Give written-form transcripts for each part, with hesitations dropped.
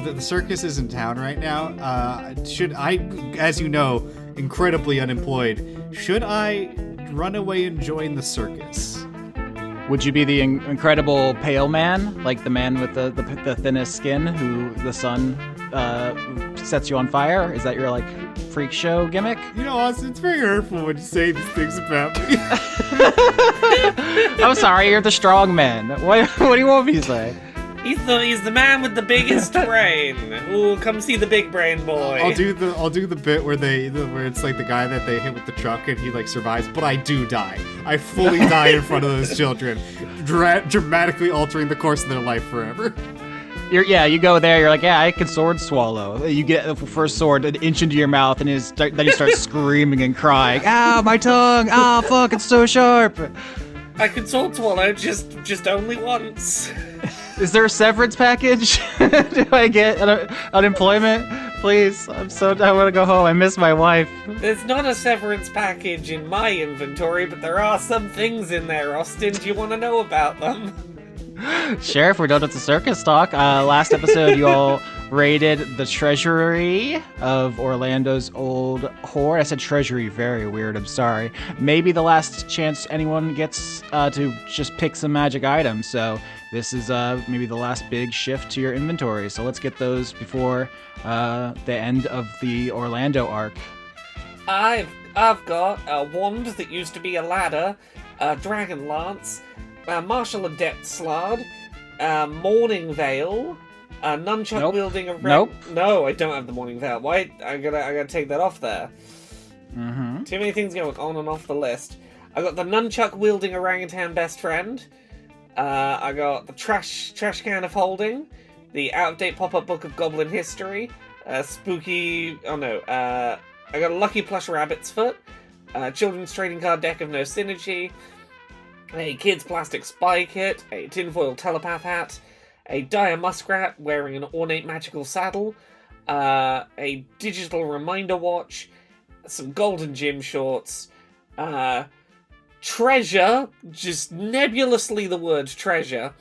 the circus is in town right now. Should I, as you know, incredibly unemployed, should I run away and join the circus? Would you be the incredible pale man, like the man with the thinnest skin who the sun sets you on fire? Is that your, like, freak show gimmick? You know, Austin, it's very hurtful when you say these things about me. I'm sorry, you're the strong man. What do you want me to say? He's the man with the biggest brain. Ooh, come see the big brain boy. I'll do the bit where where it's like the guy that they hit with the truck and he like survives, but I do die. I fully die in front of those children, dramatically altering the course of their life forever. You go there, you're like, yeah, I can sword swallow. You get the first sword an inch into your mouth, and then you start screaming and crying. Ow, my tongue! Ow, fuck, it's so sharp! I can sword swallow just only once. Is there a severance package? Do I get unemployment? Please, I want to go home. I miss my wife. There's not a severance package in my inventory, but there are some things in there, Austin. Do you want to know about them? Sure, if we're done with the circus talk. Last episode, you all raided the treasury of Orlando's old hoard. I said treasury, very weird, I'm sorry. Maybe the last chance anyone gets to just pick some magic items, so this is maybe the last big shift to your inventory. So let's get those before the end of the Orlando arc. I've got a wand that used to be a ladder, a dragon lance, martial adept slard, morning veil, a nunchuck wielding a No, I don't have the morning veil. Why? I gotta take that off there. Mm-hmm. Too many things going on and off the list. I got the nunchuck wielding orangutan best friend. I got the trash can of holding, the out-of-date pop-up book of goblin history, I got a lucky plush rabbit's foot, children's trading card deck of no synergy, a kid's plastic spy kit, a tinfoil telepath hat, a dire muskrat wearing an ornate magical saddle, a digital reminder watch, some golden gym shorts, treasure, just nebulously the word treasure,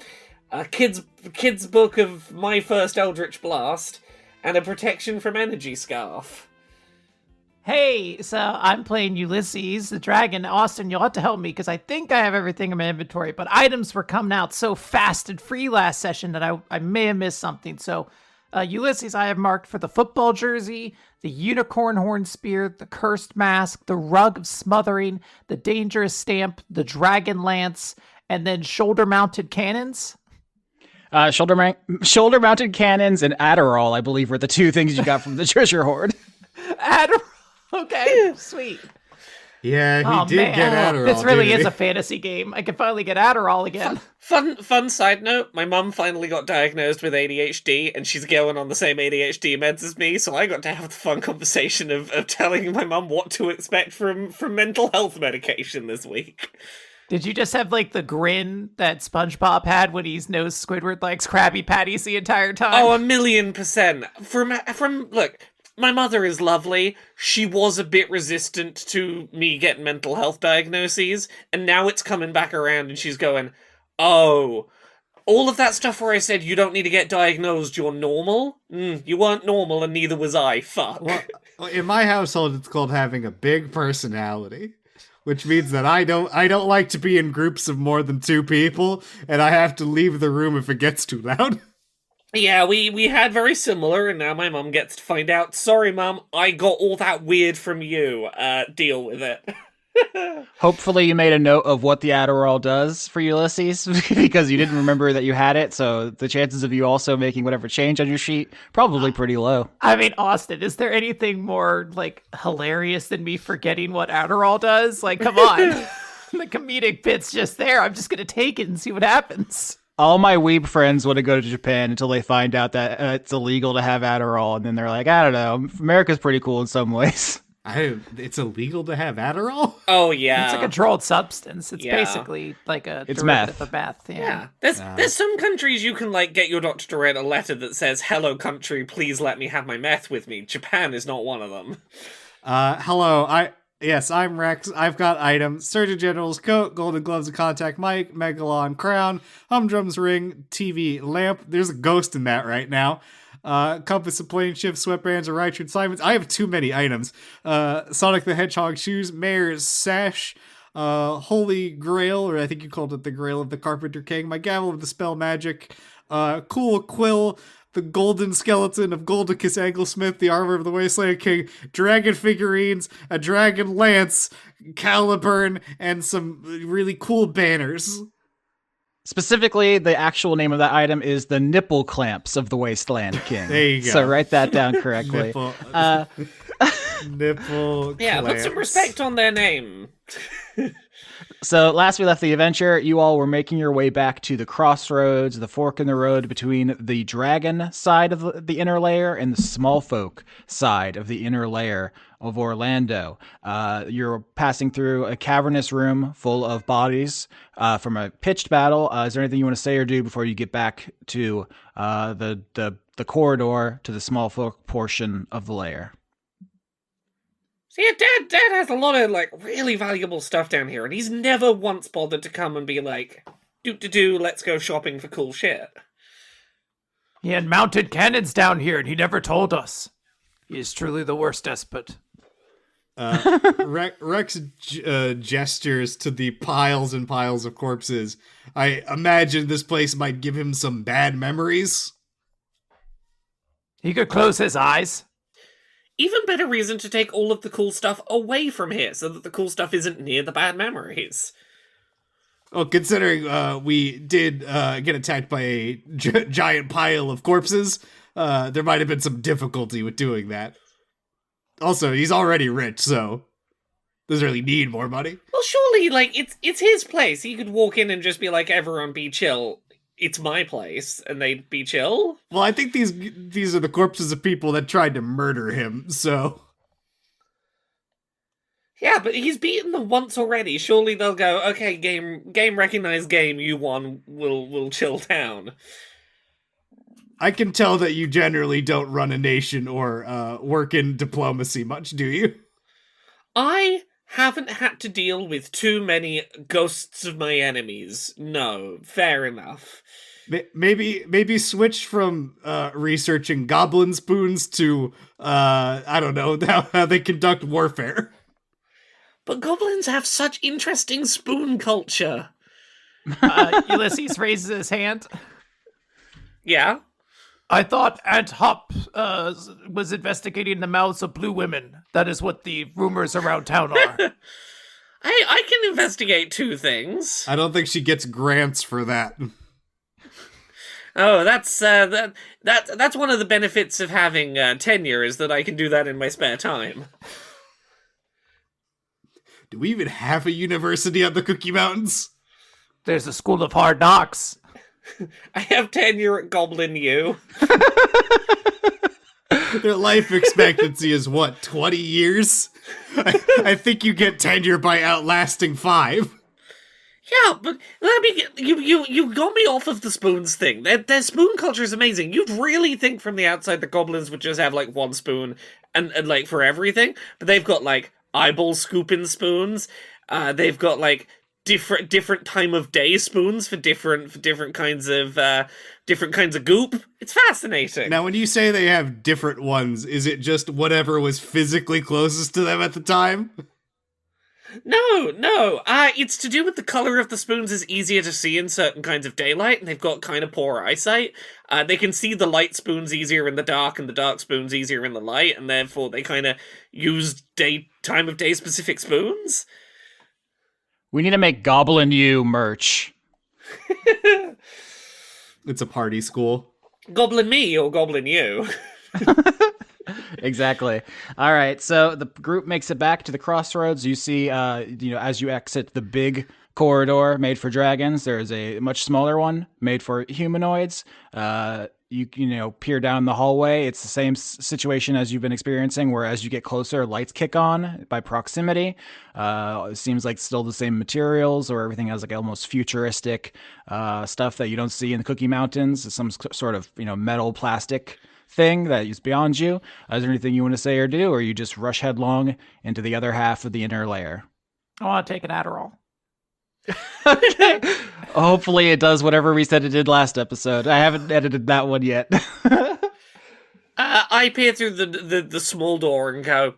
a kid's book of My First Eldritch Blast, and a protection from energy scarf. Hey, so I'm playing Ulysses, the dragon. Austin, you'll have to help me because I think I have everything in my inventory, but items were coming out so fast and free last session that I may have missed something. So, Ulysses, I have marked for the football jersey, the unicorn horn spear, the cursed mask, the rug of smothering, the dangerous stamp, the dragon lance, and then shoulder-mounted cannons. Shoulder-mounted cannons and Adderall, I believe, were the two things you got from the treasure hoard. Adderall. Okay, sweet. Yeah, he did get Adderall. This really is a fantasy game. I can finally get Adderall again. Fun side note, my mum finally got diagnosed with ADHD, and she's going on the same ADHD meds as me, so I got to have the fun conversation of telling my mum what to expect from mental health medication this week. Did you just have, like, the grin that SpongeBob had when he knows Squidward likes Krabby Patties the entire time? Oh, 1,000,000%. Look, my mother is lovely. She was a bit resistant to me getting mental health diagnoses, and now it's coming back around and she's going, oh, all of that stuff where I said you don't need to get diagnosed, you're normal? You weren't normal and neither was I. Fuck. Well, in my household, it's called having a big personality, which means that I don't like to be in groups of more than 2 people, and I have to leave the room if it gets too loud. Yeah, we had very similar, and now my mum gets to find out, sorry mum, I got all that weird from you, deal with it. Hopefully you made a note of what the Adderall does for Ulysses, because you didn't remember that you had it, so the chances of you also making whatever change on your sheet, probably pretty low. I mean, Austin, is there anything more, like, hilarious than me forgetting what Adderall does? Like, come on. The comedic bit's just there. I'm just gonna take it and see what happens. All my weeb friends want to go to Japan until they find out that it's illegal to have Adderall, and then they're like, I don't know, America's pretty cool in some ways. It's illegal to have Adderall? Oh, yeah. It's a controlled substance. It's basically like a meth. of meth. Yeah. There's some countries you can, like, get your doctor to write a letter that says, hello, country, please let me have my meth with me. Japan is not one of them. Hello, Yes, I'm Rex. I've got items: Surgeon General's coat, golden gloves and contact mic, Megalon crown, humdrum's ring, TV lamp. There's a ghost in that right now. compass, a plane shift, sweatbands, a Rytron Simons. I have too many items. Sonic the Hedgehog shoes, Mayor's sash, Holy Grail, or I think you called it the Grail of the Carpenter King, my gavel of the spell magic, cool quill, the golden skeleton of Goldicus Anglesmith, the armor of the Wasteland King, dragon figurines, a dragon lance, Caliburn, and some really cool banners. Specifically, the actual name of that item is the nipple clamps of the Wasteland King. There you go. So write that down correctly. Nipple Yeah, put some clamps. respect on their name. So last we left the adventure, you all were making your way back to the crossroads, the fork in the road between the dragon side of the inner layer and the small folk side of the inner layer of Orlando. You're passing through a cavernous room full of bodies from a pitched battle. Is there anything you want to say or do before you get back to the corridor to the small folk portion of the layer? See, Dad has a lot of, like, really valuable stuff down here, and he's never once bothered to come and be like, let's go shopping for cool shit. He had mounted cannons down here, and he never told us. He is truly the worst despot. Rex gestures to the piles and piles of corpses. I imagine this place might give him some bad memories. He could close his eyes. Even better reason to take all of the cool stuff away from here, so that the cool stuff isn't near the bad memories. Well, considering we did get attacked by a giant pile of corpses, there might have been some difficulty with doing that. Also, he's already rich, so doesn't really need more money. Well, surely, like, it's his place. He could walk in and just be like, everyone be chill. It's my place, and they'd be chill. Well, I think these are the corpses of people that tried to murder him, so... Yeah, but he's beaten them once already. Surely they'll go, okay, game recognized game, you won, we'll chill down. I can tell that you generally don't run a nation or work in diplomacy much, do you? I haven't had to deal with too many ghosts of my enemies. No, fair enough. Maybe switch from researching goblin spoons to, I don't know, how they conduct warfare. But goblins have such interesting spoon culture. Ulysses raises his hand. Yeah? I thought Aunt Hop was investigating the mouths of blue women. That is what the rumors around town are. I can investigate two things. I don't think she gets grants for that. Oh, that's one of the benefits of having tenure, is that I can do that in my spare time. Do we even have a university on the Cookie Mountains? There's a school of hard knocks. I have tenure at Goblin U. Their life expectancy is what, 20 years? I think you get tenure by outlasting 5. Yeah, but let me get, you got me off of the spoons thing. Their spoon culture is amazing. You'd really think from the outside the goblins would just have like one spoon and like for everything, but they've got like eyeball scooping spoons. They've got like different time of day spoons for different kinds of goop. It's fascinating. Now, when you say they have different ones, is it just whatever was physically closest to them at the time? No. It's to do with the color of the spoons is easier to see in certain kinds of daylight, and they've got kind of poor eyesight. They can see the light spoons easier in the dark, and the dark spoons easier in the light, and therefore they kind of use time of day specific spoons. We need to make Goblin U merch. It's a party school. Goblin me or Goblin you? Exactly. All right. So the group makes it back to the crossroads. You see, as you exit the big corridor made for dragons, there is a much smaller one made for humanoids. You peer down the hallway. It's the same situation as you've been experiencing, where as you get closer, lights kick on by proximity. It seems like still the same materials, or everything has like almost futuristic stuff that you don't see in the Cookie Mountains. It's some sort of metal plastic thing that is beyond you. Is there anything you want to say or do, or you just rush headlong into the other half of the inner layer? I want to take an Adderall. Okay. Hopefully it does whatever we said it did last episode. I haven't edited that one yet. I peer through the small door and go,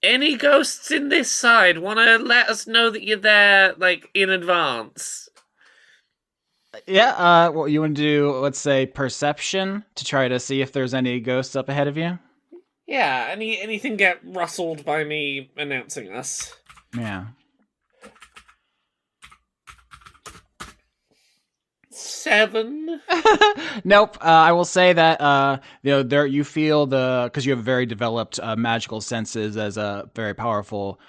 any ghosts in this side? Want to let us know that you're there, like, in advance? Yeah, well, you want to do, let's say, perception to try to see if there's any ghosts up ahead of you? Yeah, anything get rustled by me announcing us? Yeah. 7? Nope. I will say that there you feel because you have very developed magical senses as a very powerful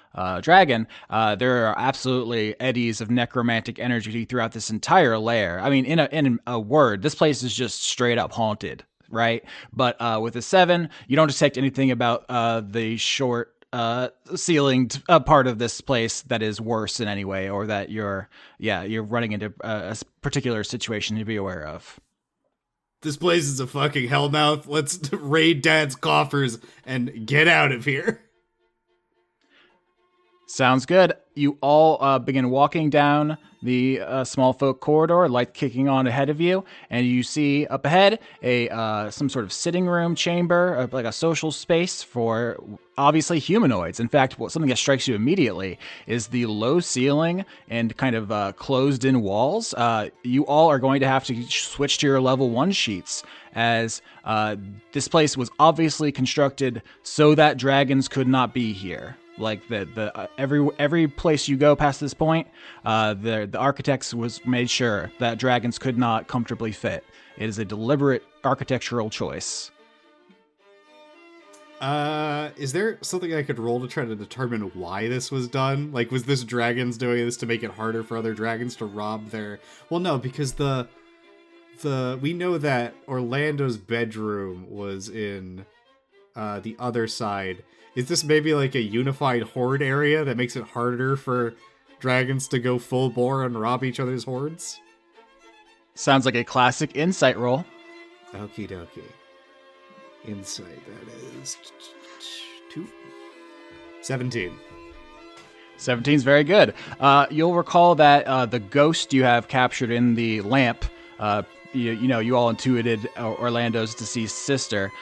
dragon. There are absolutely eddies of necromantic energy throughout this entire lair. I mean, in a word, this place is just straight up haunted, right? But with a 7, you don't detect anything about the short ceilinged part of this place that is worse in any way, or that you're running into a particular situation to be aware of. This place is a fucking hellmouth. Let's raid Dad's coffers and get out of here. Sounds good. You all begin walking down the small folk corridor, light kicking on ahead of you, and you see up ahead a some sort of sitting room chamber, like a social space for obviously humanoids. In fact, something that strikes you immediately is the low ceiling and kind of closed-in walls. You all are going to have to switch to your level 1 sheets, as this place was obviously constructed so that dragons could not be here. Like every place you go past this point, the architects was made sure that dragons could not comfortably fit. It is a deliberate architectural choice. Is there something I could roll to try to determine why this was done? Like, was this dragons doing this to make it harder for other dragons to rob their? Well, no, because we know that Orlando's bedroom was in the other side. Is this maybe like a unified hoard area that makes it harder for dragons to go full bore and rob each other's hoards? Sounds like a classic insight roll. Okie dokie. Insight, that is 2. 17. 17 is very good. You'll recall that the ghost you have captured in the lamp, you all intuited Orlando's deceased sister,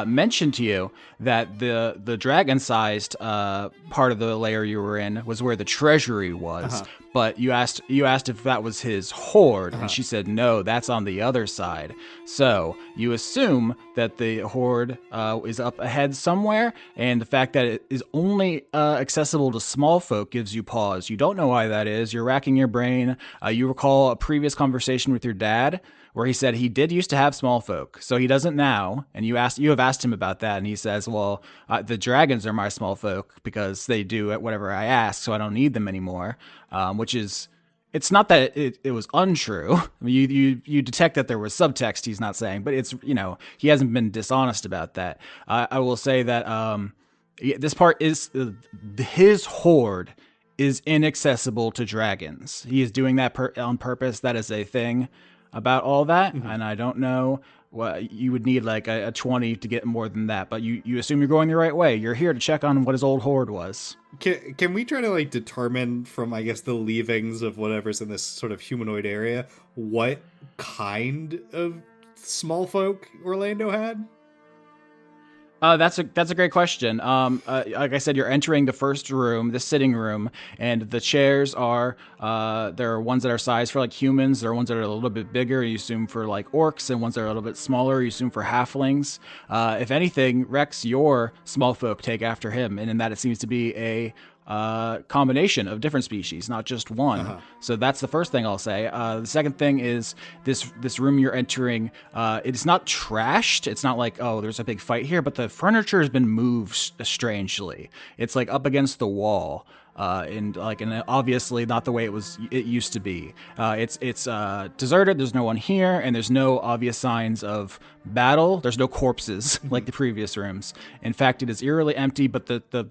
mentioned to you that the dragon-sized part of the layer you were in was where the treasury was. Uh-huh. But you asked if that was his hoard, and she said no, that's on the other side. So you assume that the hoard is up ahead somewhere, and the fact that it is only accessible to small folk gives you pause. You don't know why that is. You're racking your brain. You recall a previous conversation with your dad where he said he did used to have small folk, so he doesn't now. And you have asked him about that, and he says, well, the dragons are my small folk because they do whatever I ask, so I don't need them anymore. Which is, it's not that it was untrue. I mean, you detect that there was subtext he's not saying, but it's, he hasn't been dishonest about that. I will say that this part is, his hoard is inaccessible to dragons. He is doing that on purpose. That is a thing about all that, and I don't know what you would need, like a 20 to get more than that, but you assume you're going the right way. You're here to check on what his old hoard was. Can we try to determine from, I guess, the leavings of whatever's in this sort of humanoid area what kind of small folk Orlando had? That's a great question. Like I said, you're entering the first room, the sitting room, and the chairs are there are ones that are sized for like humans. There are ones that are a little bit bigger. You assume for like orcs, and ones that are a little bit smaller. You assume for halflings. If anything, Rex, your small folk take after him, and in that it seems to be a combination of different species, not just one. So that's the first thing I'll say. The second thing is this room you're entering. It's not trashed. It's not like, oh, there's a big fight here, but the furniture has been moved strangely. It's like up against the wall. And obviously not the way it used to be. It's deserted. There's no one here, and there's no obvious signs of battle. There's no corpses like the previous rooms. In fact, it is eerily empty. But the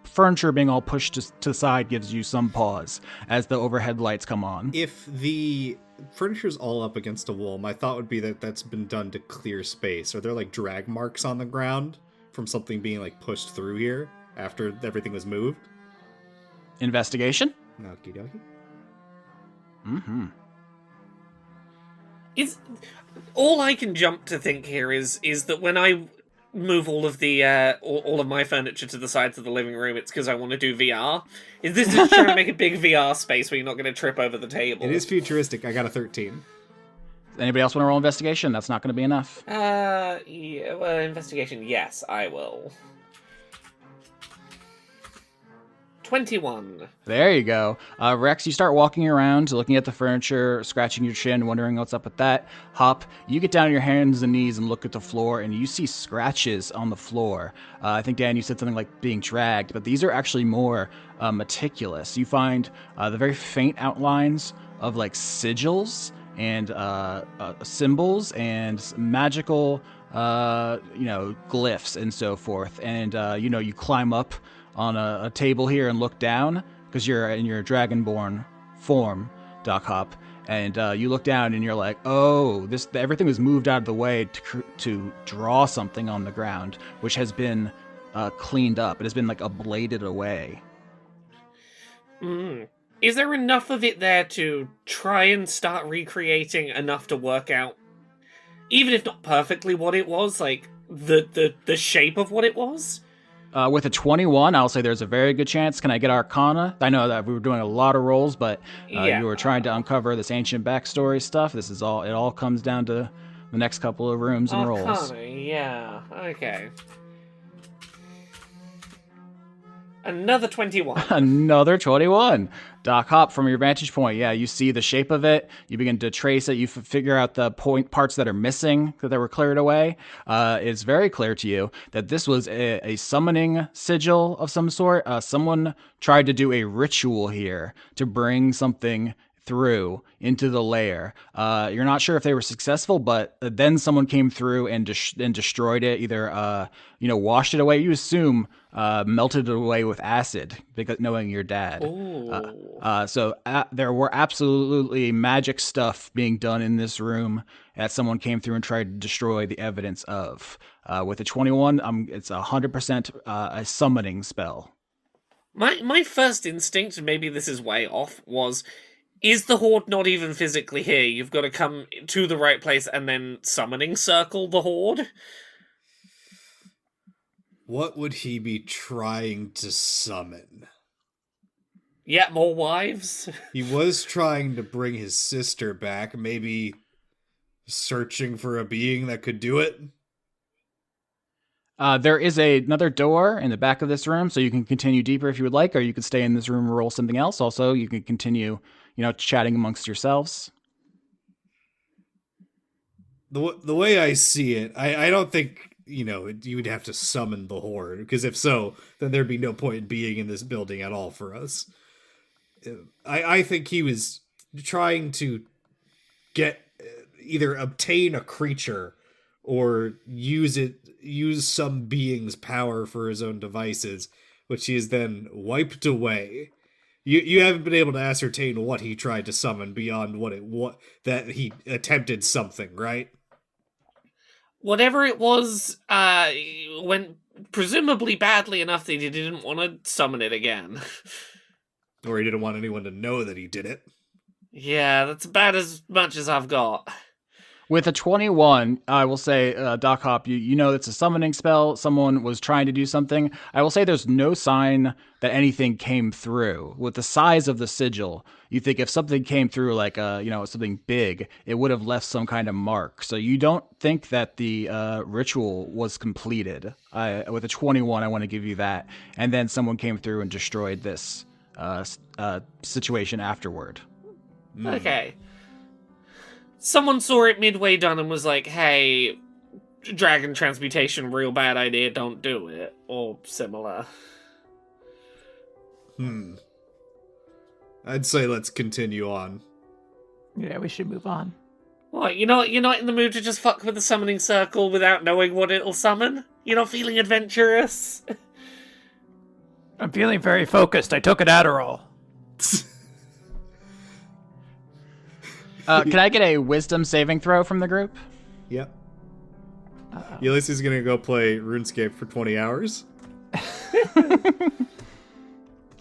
furniture being all pushed to the side gives you some pause as the overhead lights come on. If the furniture's all up against a wall, my thought would be that that's been done to clear space. Are there like drag marks on the ground from something being like pushed through here after everything was moved? Investigation? Okie dokie. All I can jump to think here is that when I move all of the all of my furniture to the sides of the living room, it's because I want to do VR. Is this just trying to make a big VR space where you're not going to trip over the table? It is futuristic. I got a 13. Anybody else want to roll investigation? That's not going to be enough. Yeah, well, investigation, yes, I will. 21. There you go. Rex, you start walking around, looking at the furniture, scratching your chin, wondering what's up with that. Hop, you get down on your hands and knees and look at the floor, and you see scratches on the floor. I think, Dan, you said something like being dragged, but these are actually more meticulous. You find the very faint outlines of like sigils and symbols and magical, glyphs and so forth. And, you climb up on a table here and look down because you're in your dragonborn form, Doc Hop, and you look down and you're like, oh, everything was moved out of the way to draw something on the ground, which has been cleaned up. It has been like ablated away. Is there enough of it there to try and start recreating enough to work out, even if not perfectly what it was, like the shape of what it was? With a 21, I'll say there's a very good chance. Can I get Arcana? I know that we were doing a lot of rolls, but you were trying to uncover this ancient backstory stuff. It all comes down to the next couple of rooms and rolls. Arcana, yeah, okay. Another 21. Another 21. Doc Hop, from your vantage point, yeah, you see the shape of it. You begin to trace it. You figure out the parts that are missing that were cleared away. It's very clear to you that this was a summoning sigil of some sort. Someone tried to do a ritual here to bring something through into the lair. You're not sure if they were successful, but then someone came through and destroyed it, either washed it away. You assume melted it away with acid, because knowing your dad. So there were absolutely magic stuff being done in this room that someone came through and tried to destroy the evidence of. With a 21, it's 100% a summoning spell. My first instinct, and maybe this is way off, was, is the Hoard not even physically here? You've got to come to the right place and then summoning circle the Hoard? What would he be trying to summon? Yeah, more wives? He was trying to bring his sister back, maybe searching for a being that could do it. There is another door in the back of this room, so you can continue deeper if you would like, or you could stay in this room and roll something else. Also, you can continue, chatting amongst yourselves. The way I see it, I don't think, you would have to summon the Hoard, because if so, then there'd be no point in being in this building at all for us. I think he was trying to either obtain a creature or use some being's power for his own devices, which he has then wiped away. You haven't been able to ascertain what he tried to summon beyond that he attempted something, right? Whatever it was, went presumably badly enough that he didn't want to summon it again. Or he didn't want anyone to know that he did it. Yeah, that's about as much as I've got. With a 21, I will say, Doc Hop, you know it's a summoning spell. Someone was trying to do something. I will say there's no sign that anything came through. With the size of the sigil, you think if something came through, like something big, it would have left some kind of mark. So you don't think that the ritual was completed. With a 21, I want to give you that. And then someone came through and destroyed this situation afterward. Okay. Someone saw it midway done and was like, hey, dragon transmutation, real bad idea, don't do it. Or similar. I'd say let's continue on. Yeah, we should move on. What, you're not in the mood to just fuck with the summoning circle without knowing what it'll summon? You're not feeling adventurous? I'm feeling very focused. I took an Adderall. Can I get a wisdom saving throw from the group? Yep. Ulysses is going to go play RuneScape for 20 hours.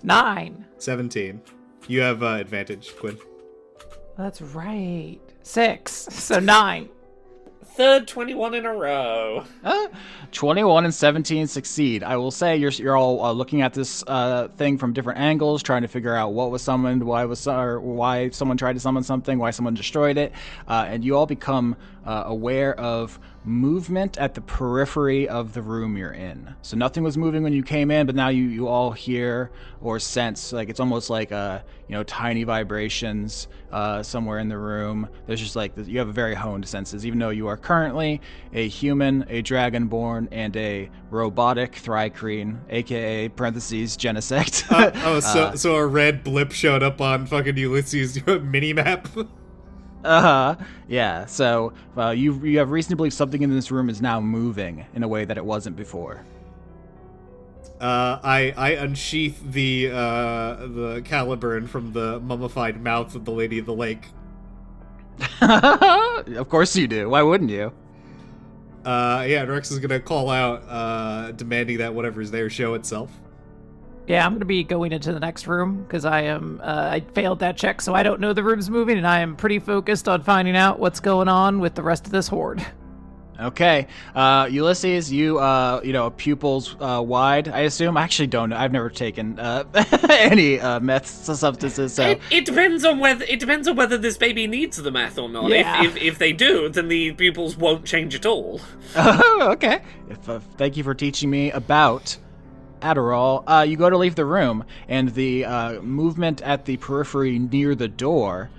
9. 17. You have advantage, Quinn. That's right. 6. So 9. third 21 in a row. 21 and 17 succeed. I will say you're all looking at this thing from different angles, trying to figure out what was summoned, why someone tried to summon something, why someone destroyed it, and you all become aware of movement at the periphery of the room you're in. So nothing was moving when you came in, but now you all hear or sense, like it's almost like tiny vibrations somewhere in the room. There's just like you have a very honed senses, even though you are currently a human, a dragonborn, and a robotic Thrycreen, aka parentheses Genesect. So a red blip showed up on fucking Ulysses' mini-map? Yeah, so you have reason to believe something in this room is now moving in a way that it wasn't before. I unsheath the caliburn from the mummified mouth of the Lady of the Lake. Of course you do. Why wouldn't you? And Rex is gonna call out, demanding that whatever's there show itself. Yeah, I'm going to be going into the next room because I failed that check, so I don't know the room's moving, and I am pretty focused on finding out what's going on with the rest of this horde. Okay, Ulysses, you pupils wide, I assume. I actually don't know. I've never taken any meth substances, so it depends on whether this baby needs the meth or not. Yeah. If they do, then the pupils won't change at all. Oh, okay. Thank you for teaching me about Adderall. You go to leave the room, and the movement at the periphery near the door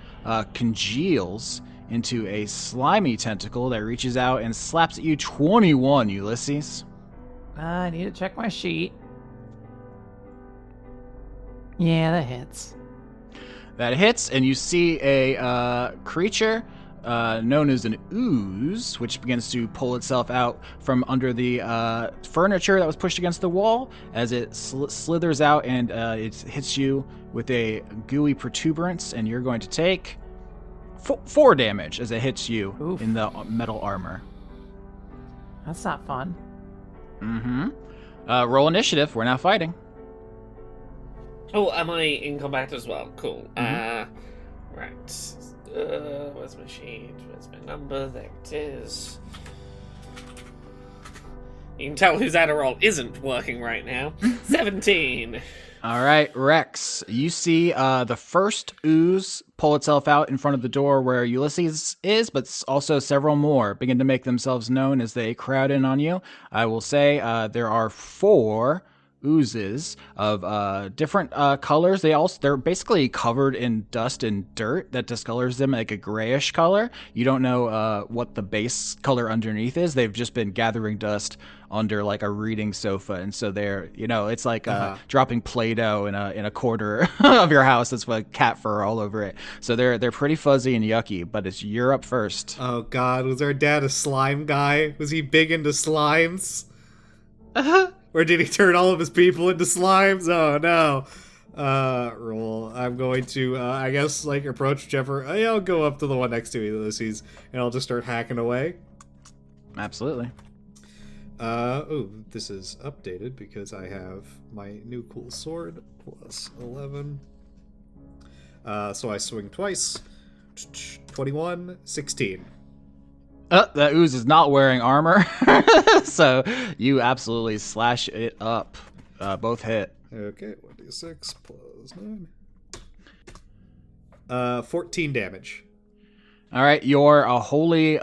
congeals into a slimy tentacle that reaches out and slaps at you. 21, Ulysses. I need to check my sheet. Yeah, that hits. That hits, and you see a creature known as an ooze, which begins to pull itself out from under the furniture that was pushed against the wall as it slithers out, and it hits you with a gooey protuberance, and you're going to take 4 damage as it hits you Oof. in the metal armor. That's not fun. Mm-hmm. Roll initiative. We're now fighting. Oh, am I in combat as well? Cool. Mhm. Right. Where's my sheet? Where's my number? There it is. You can tell whose Adderall isn't working right now. 17. All right, Rex, you see the first ooze pull itself out in front of the door where Ulysses is, but also several more begin to make themselves known as they crowd in on you. I will say there are 4 oozes of different colors. They're basically covered in dust and dirt that discolors them like a grayish color. You don't know what the base color underneath is. They've just been gathering dust under like a reading sofa, and so they're it's like dropping Play-Doh in a corner of your house that's with cat fur all over it. So they're pretty fuzzy and yucky. But you're up first. Oh God, was our dad a slime guy? Was he big into slimes? Or did he turn all of his people into slimes? Oh no. Roll. I'm going to, I guess, like, approach whichever. I'll go up to the one next to Ulysses, and I'll just start hacking away. Absolutely. This is updated because I have my new cool sword, plus 11. So I swing twice. 21, 16. That ooze is not wearing armor, so you absolutely slash it up. Both hit. Okay, 1d6 plus 9. 14 damage. All right, your holy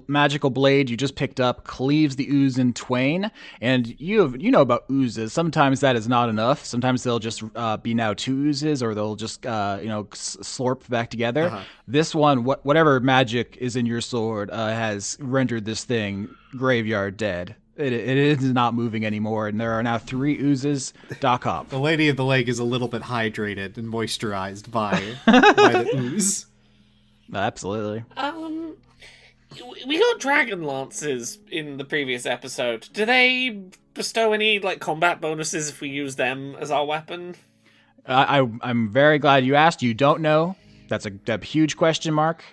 magical blade you just picked up cleaves the ooze in twain, and you know about oozes. Sometimes that is not enough. Sometimes they'll just be now 2 oozes, or they'll just slurp back together. Uh-huh. This one, whatever magic is in your sword, has rendered this thing graveyard dead. It is not moving anymore, and there are now 3 oozes. Doc Hop. The Lady of the Lake is a little bit hydrated and moisturized by the ooze. Absolutely. We got dragon lances in the previous episode. Do they bestow any combat bonuses if we use them as our weapon? I'm very glad you asked. You don't know. That's a huge question mark.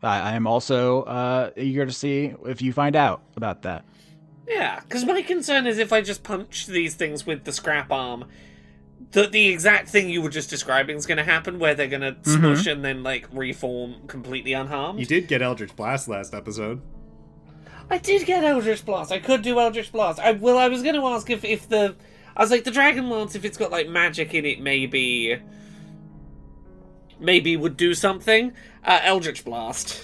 I am also eager to see if you find out about that. Yeah, because my concern is if I just punch these things with the scrap arm, the exact thing you were just describing is going to happen, where they're going to smush and then reform completely unharmed. You did get Eldritch Blast last episode. I did get Eldritch Blast. I could do Eldritch Blast. I was going to ask if the... I was like, the Dragon Lance, if it's got, like, magic in it, maybe would do something. Eldritch Blast.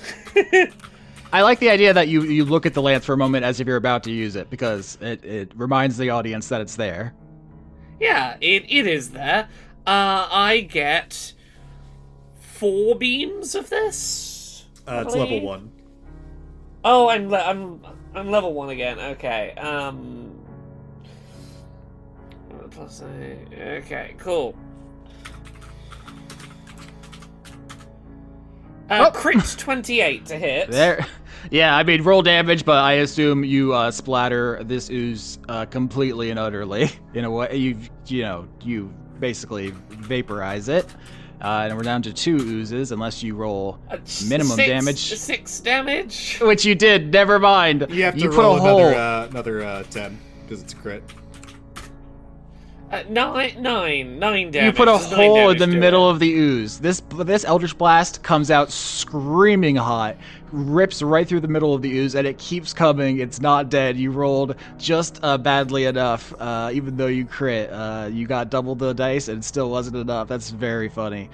I like the idea that you look at the lance for a moment as if you're about to use it, because it reminds the audience that it's there. Yeah, it is there. I get 4 beams of this. It's level 1. Oh, I'm level 1 again. Okay. Plus okay, cool. Crit 28 to hit. There. Yeah, I mean, roll damage, but I assume you splatter this ooze completely and utterly. In a way, you basically vaporize it. And we're down to 2 oozes, unless you roll minimum damage. 6 damage. Which you did. Never mind. You have to put roll a hole. another 10 because it's a crit. 9 damage. You put a Does 9 hole in damage the do middle it? of the ooze. This Eldritch Blast comes out screaming hot, rips right through the middle of the ooze, and it keeps coming. It's not dead. You rolled just badly enough, even though you crit. You got double the dice, and it still wasn't enough. That's very funny.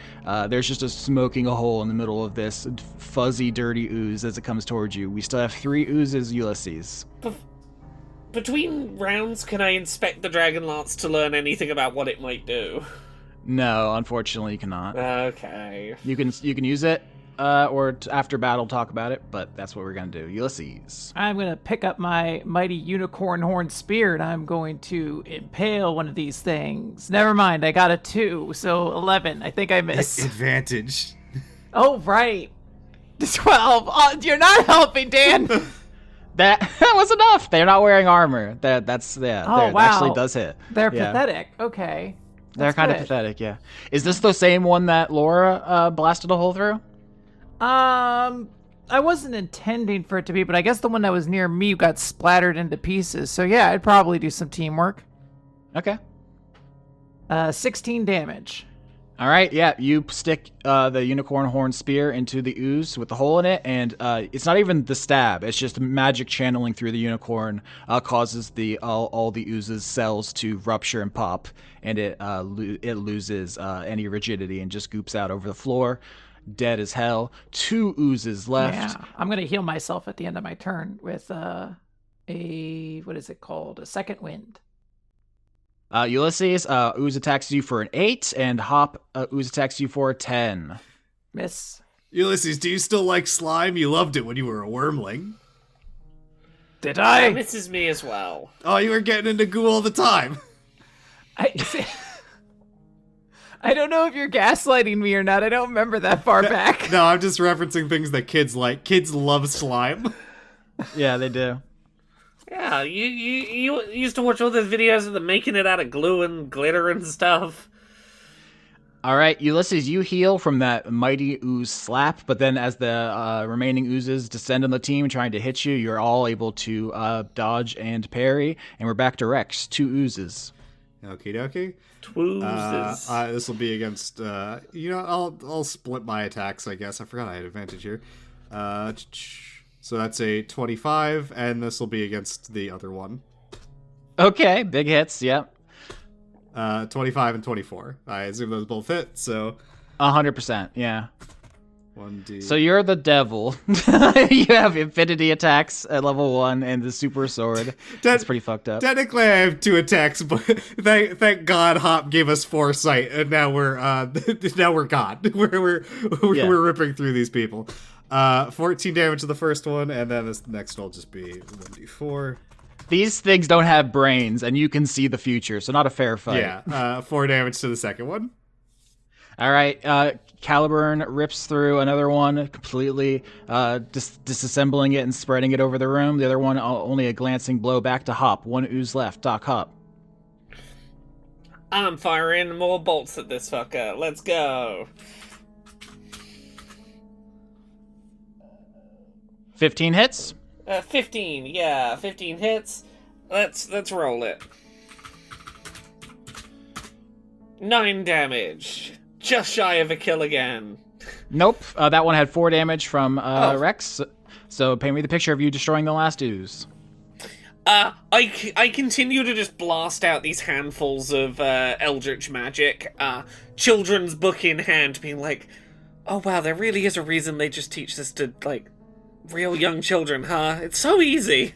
There's just a smoking hole in the middle of this fuzzy, dirty ooze as it comes towards you. We still have 3 oozes, Ulysses. Between rounds, can I inspect the Dragon Lance to learn anything about what it might do? No, unfortunately, you cannot. Okay. You can use it, or after battle talk about it, but that's what we're gonna do. Ulysses. I'm going to pick up my mighty unicorn horn spear and I'm going to impale one of these things. Never mind, I got a 2, so 11. I think I missed. Advantage. Oh, right. 12. Oh, you're not helping, Dan. That was enough. They're not wearing armor. That's Oh, It wow. actually does hit. They're Yeah. pathetic. Okay. They're That's kind of good. pathetic, yeah. Is this the same one that Laura blasted a hole through? I wasn't intending for it to be, but I guess the one that was near me got splattered into pieces. So yeah, I'd probably do some teamwork. Okay. 16 damage. All right, yeah, you stick the unicorn horn spear into the ooze with the hole in it, and it's not even the stab. It's just magic channeling through the unicorn causes all the ooze's cells to rupture and pop, and it loses any rigidity and just goops out over the floor, dead as hell. 2 oozes left. Yeah, I'm gonna heal myself at the end of my turn with what is it called? A second wind. Ulysses, ooze attacks you for an 8, and Hop, ooze attacks you for a 10. Miss. Ulysses, do you still like slime? You loved it when you were a wormling. Did I? Misses me as well. Oh, you were getting into goo all the time. I don't know if you're gaslighting me or not. I don't remember that far back. No, I'm just referencing things that kids like. Kids love slime. Yeah, they do. Yeah, you used to watch all those videos of them making it out of glue and glitter and stuff. All right, Ulysses, you heal from that mighty ooze slap, but then as the remaining oozes descend on the team trying to hit you, you're all able to dodge and parry, and we're back to Rex. 2 oozes. Okie dokie. Twoozes. This will be against. I'll split my attacks. I guess I forgot I had advantage here. So that's a 25, and this will be against the other one. Okay, big hits, yep. 25 and 24. I assume those both hit. So 100%, yeah. 1d. So you're the devil. You have infinity attacks at level 1 and the super sword. That's pretty fucked up. Technically, I have 2 attacks, but thank God Hop gave us foresight, and now we're God. We're ripping through these people. 14 damage to the first one, and then this next will just be 1d4. These things don't have brains, and you can see the future, so not a fair fight. Yeah, 4 damage to the second one. All right, Caliburn rips through another one, completely disassembling it and spreading it over the room. The other one, only a glancing blow back to Hop. 1 ooze left. Doc Hop. I'm firing more bolts at this fucker. Let's go. 15 hits. 15, yeah, 15 hits. Let's roll it. 9 damage. Just shy of a kill again. Nope. That one had 4 damage from Rex. So paint me the picture of you destroying the last ooze. I continue to just blast out these handfuls of eldritch magic, children's book in hand, being like, oh wow, there really is a reason they just teach this to, like, real young children, huh? It's so easy.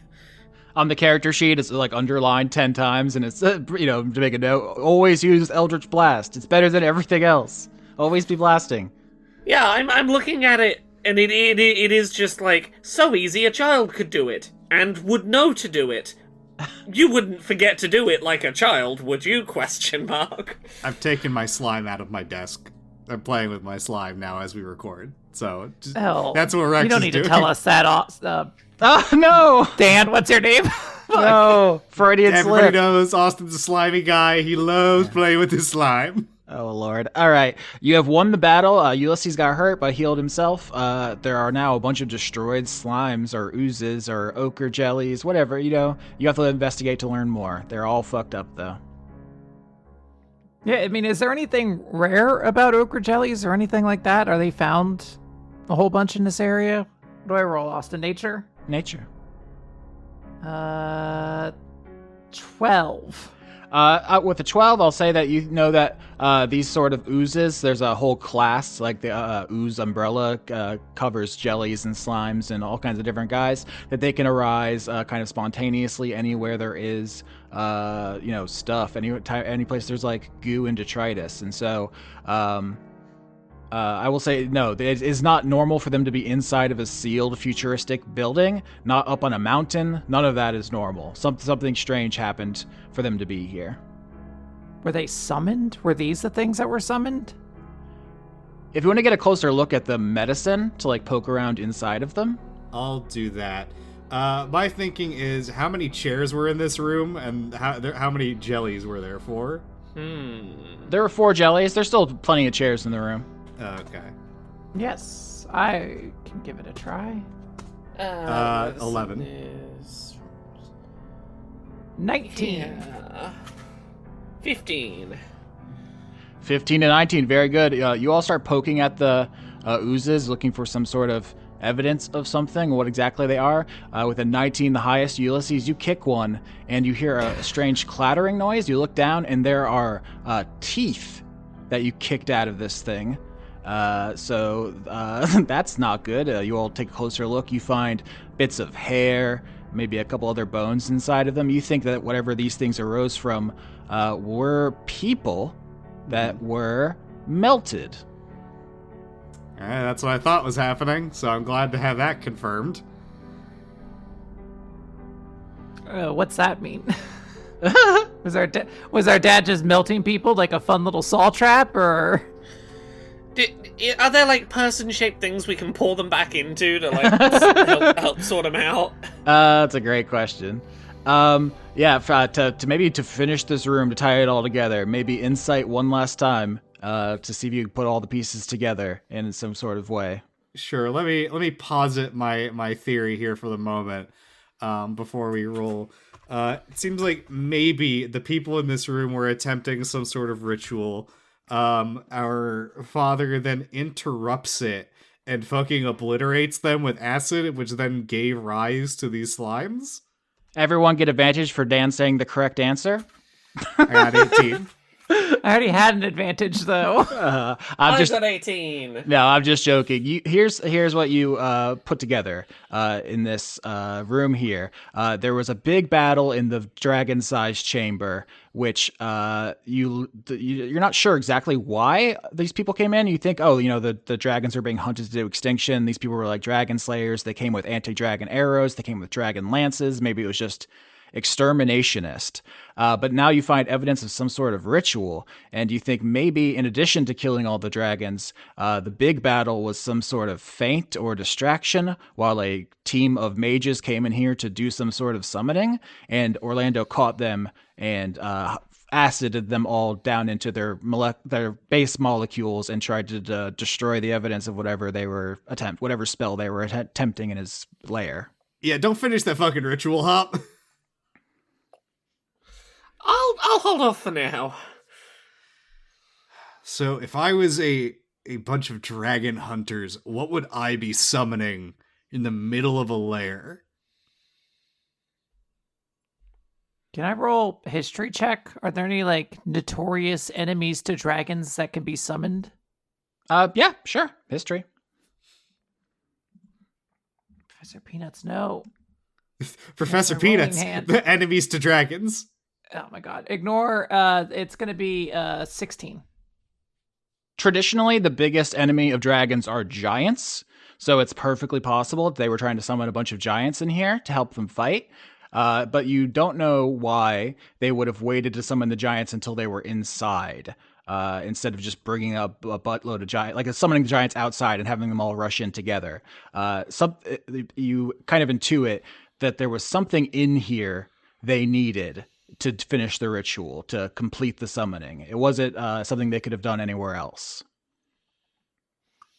On the character sheet, it's like underlined 10 times, and it's, to make a note, always use Eldritch Blast. It's better than everything else. Always be blasting. Yeah, I'm looking at it, and it is just like, so easy a child could do it, and would know to do it. You wouldn't forget to do it like a child, would you? Question mark. I've taken my slime out of my desk. I'm playing with my slime now as we record. So that's what Rex is doing. You don't need to tell us that. Oh, no! Dan, what's your name? No! Freudian Everybody slip. knows Austin's a slimy guy. He loves playing with his slime. Oh, Lord. All right. You have won the battle. Ulysses got hurt, but healed himself. There are now a bunch of destroyed slimes or oozes or ochre jellies, whatever, you have to investigate to learn more. They're all fucked up, though. Yeah, I mean, is there anything rare about ochre jellies or anything like that? Are they found a whole bunch in this area? What do I roll, Austin? Nature? Nature. 12. With a 12, I'll say that you know that these sort of oozes, there's a whole class, like the ooze umbrella covers jellies and slimes and all kinds of different guys, that they can arise kind of spontaneously anywhere there is, stuff, any place there's like goo and detritus. And so I will say, no, it is not normal for them to be inside of a sealed futuristic building, not up on a mountain. None of that is normal. Something strange happened for them to be here. Were they summoned? Were these the things that were summoned? If you want to get a closer look at the medicine to like poke around inside of them. I'll do that. My thinking is how many chairs were in this room and how many jellies were there for? There were 4 jellies. There's still plenty of chairs in the room. Okay. Yes, I can give it a try. 11. 19. Yeah. 15. 15 to 19, very good. You all start poking at the oozes, looking for some sort of evidence of something, what exactly they are. With a 19, the highest, Ulysses, you kick one, and you hear a strange clattering noise. You look down, and there are teeth that you kicked out of this thing. So that's not good. You all take a closer look. You find bits of hair, maybe a couple other bones inside of them. You think that whatever these things arose from were people that were melted. That's what I thought was happening, so I'm glad to have that confirmed. What's that mean? Was our dad just melting people like a fun little saw trap, or... Are there, like, person-shaped things we can pour them back into to, like, help sort them out? That's a great question. To maybe to finish this room, to tie it all together, maybe insight one last time to see if you can put all the pieces together in some sort of way. Sure. Let me posit my theory here for the moment before we roll. It seems like maybe the people in this room were attempting some sort of ritual. Our father then interrupts it and fucking obliterates them with acid, which then gave rise to these slimes. Everyone get advantage for Dan saying the correct answer. I got 18. I already had an advantage, though. I got 18. No, I'm just joking. Here's what you put together in this room here. There was a big battle in the dragon-sized chamber, which you're not sure exactly why these people came in. You think, the dragons are being hunted to extinction. These people were like dragon slayers. They came with anti-dragon arrows. They came with dragon lances. Maybe it was just exterminationist. But now you find evidence of some sort of ritual, and you think maybe in addition to killing all the dragons, the big battle was some sort of feint or distraction while a team of mages came in here to do some sort of summoning, and Orlando caught them and acided them all down into their base molecules and tried to destroy the evidence of whatever spell they were attempting in his lair. Yeah, don't finish that fucking ritual, Hop. I'll hold off for now. So if I was a bunch of dragon hunters, what would I be summoning in the middle of a lair. Can I roll history check? Are there any like notorious enemies to dragons that can be summoned? Yeah, sure. History. Professor Peanuts, no. Professor That's a rolling Peanuts, hand. the enemies to dragons. Oh my god. Ignore. It's gonna be 16. Traditionally, the biggest enemy of dragons are giants, so it's perfectly possible that they were trying to summon a bunch of giants in here to help them fight. But you don't know why they would have waited to summon the giants until they were inside, instead of just bringing up a buttload of giants, like summoning the giants outside and having them all rush in together. You kind of intuit that there was something in here they needed to finish the ritual, to complete the summoning. It wasn't something they could have done anywhere else.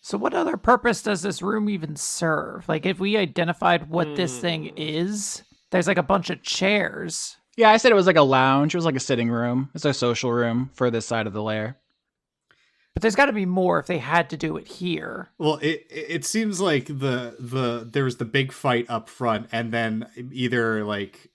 So what other purpose does this room even serve? Like if we identified what this thing is, there's like a bunch of chairs. Yeah, I said it was like a lounge. It was like a sitting room. It's a social room for this side of the lair. But there's got to be more if they had to do it here. Well, it seems like there was the big fight up front, and then either like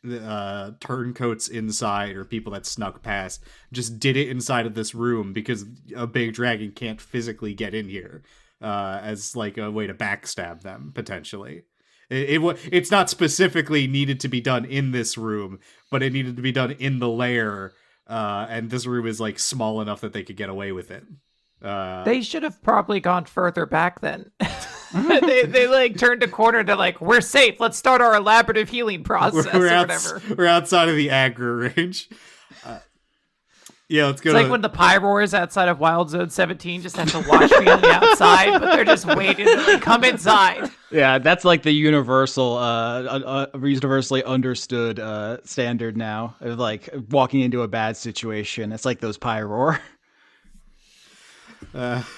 turncoats inside or people that snuck past just did it inside of this room because a big dragon can't physically get in here, as like a way to backstab them potentially. It's not specifically needed to be done in this room, but it needed to be done in the lair, and this room is like small enough that they could get away with it. They should have probably gone further back then. they like turned a corner to like, we're safe. Let's start our elaborative healing process or whatever. We're outside of the aggro range. Yeah, let's go. It's like when the Pyroars outside of Wild Zone 17 just have to watch me on the outside, but they're just waiting to like, come inside. Yeah, that's like the universal, universally understood standard now of like walking into a bad situation. It's like those Pyroar.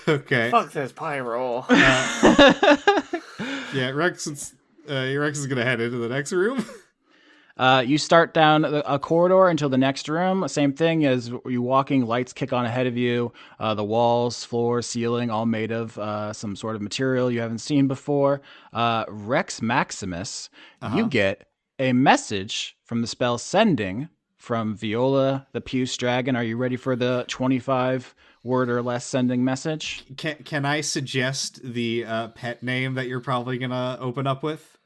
Okay. Fuck those pyro. Yeah, Rex is gonna head into the next room. You start down a corridor until the next room. Same thing as you walking, lights kick on ahead of you. The walls, floor, ceiling, all made of some sort of material you haven't seen before. Rex Maximus, you get a message from the spell Sending from Viola the Puce Dragon. Are you ready for the 25 word or less sending message? Can I suggest the pet name that you're probably gonna open up with?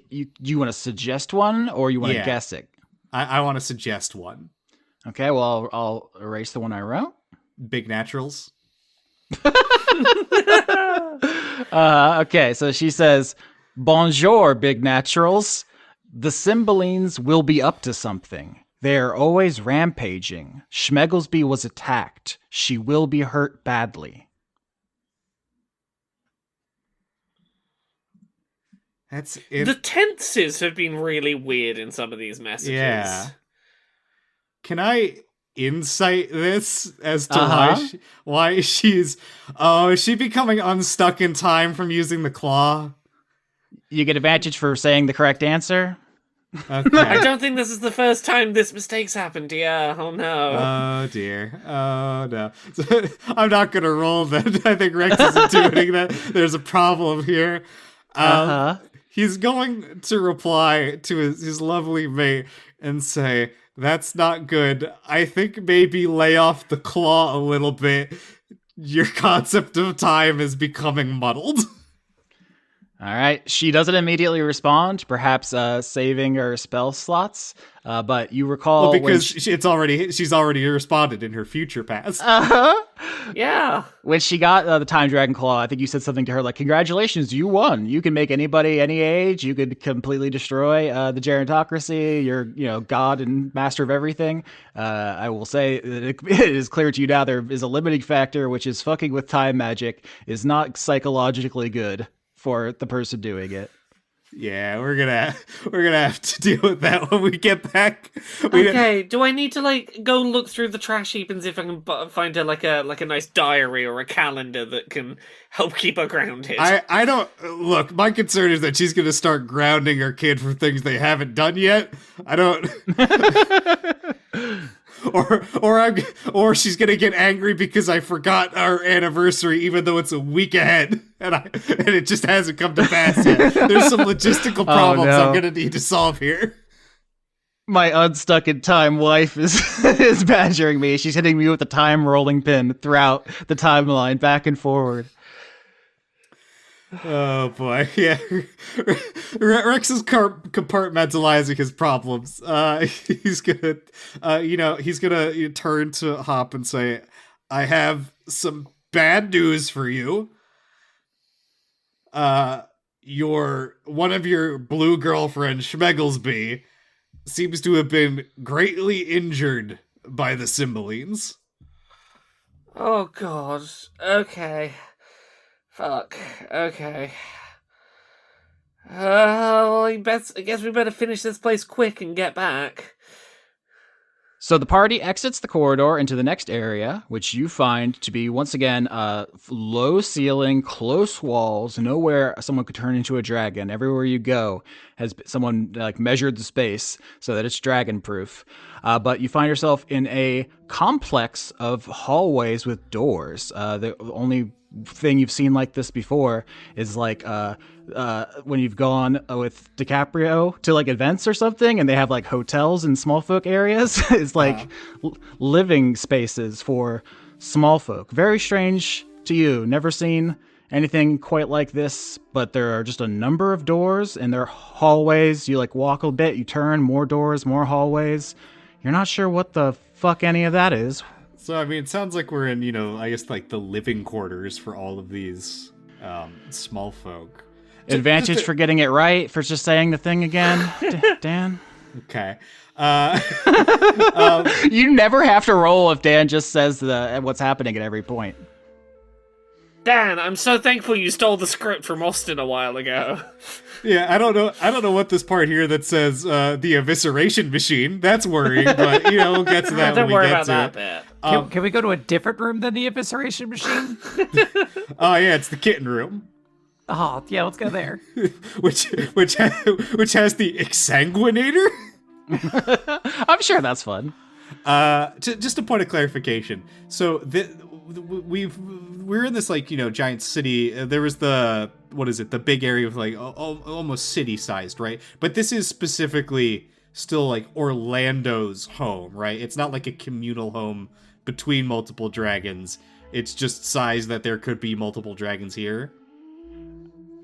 You want to suggest one, or you want to guess it? I want to suggest one. Okay, well, I'll erase the one I wrote. Big Naturals. Okay, so she says, "Bonjour, Big Naturals. The Cymbalines will be up to something. They are always rampaging. Schmegglesby was attacked. She will be hurt badly." That's it. The tenses have been really weird in some of these messages. Yeah. Can I insight this as to why she's is she becoming unstuck in time from using the claw? You get advantage for saying the correct answer. Okay. I don't think this is the first time this mistake's happened. Yeah. Oh no. Oh dear. Oh no. I'm not gonna roll that. I think Rex is intuiting that there's a problem here. He's going to reply to his lovely mate and say, "That's not good. I think maybe lay off the claw a little bit. Your concept of time is becoming muddled." All right. She doesn't immediately respond, perhaps saving her spell slots. But you recall because she's already responded in her future past. Yeah. When she got the Time Dragon Claw, I think you said something to her like, "Congratulations, you won. You can make anybody any age. You could completely destroy the gerontocracy. You're, god and master of everything." I will say it is clear to you now there is a limiting factor, which is fucking with time magic is not psychologically good for the person doing it. Yeah, we're gonna have to deal with that when we get back. Okay, do I need to go look through the trash heap and see if I can find a nice diary or a calendar that can help keep her grounded? I don't look. My concern is that she's gonna start grounding her kid for things they haven't done yet. I don't. or she's gonna get angry because I forgot our anniversary, even though it's a week ahead, and it just hasn't come to pass yet. There's some logistical problems no. I'm gonna need to solve here. My unstuck in time wife is is badgering me. She's hitting me with the time rolling pin throughout the timeline, back and forward. Oh boy, yeah. Rex is compartmentalizing his problems. He's gonna turn to Hop and say, "I have some bad news for you. One of your blue girlfriend, Schmegglesby, seems to have been greatly injured by the Cymbalines." Oh god. Okay. Fuck. Okay. Well, I guess we better finish this place quick and get back. So the party exits the corridor into the next area, which you find to be, once again, low ceiling, close walls, nowhere someone could turn into a dragon. Everywhere you go has someone measured the space so that it's dragon proof. But you find yourself in a complex of hallways with doors. The only thing you've seen like this before is when you've gone with DiCaprio to events or something, and they have hotels and small folk areas. It's living spaces for small folk. Very strange to you. Never seen anything quite like this, but there are just a number of doors, and they're hallways. You walk a bit, you turn, more doors, more hallways. You're not sure what the fuck any of that is. So, I mean, it sounds like we're in, I guess, the living quarters for all of these small folk. Advantage for getting it right, for just saying the thing again, Dan? Okay. You never have to roll if Dan just says what's happening at every point. Dan, I'm so thankful you stole the script from Austin a while ago. Yeah, I don't know what this part here that says the evisceration machine. That's worrying, but we'll get to that when we get to it. Don't worry about that bit. Can we go to a different room than the evisceration machine? Oh yeah, it's the kitten room. Oh yeah, let's go there. which has the exsanguinator. I'm sure that's fun. Just a point of clarification. So we're in this giant city. There was the big area with almost city sized, right? But this is specifically still Orlando's home, right? It's not like a communal home between multiple dragons. It's just size that there could be multiple dragons here.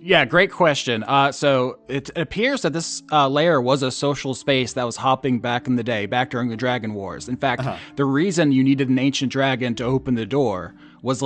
Yeah, great question. So it appears that this lair was a social space that was hopping back in the day, back during the Dragon Wars. In fact, the reason you needed an ancient dragon to open the door was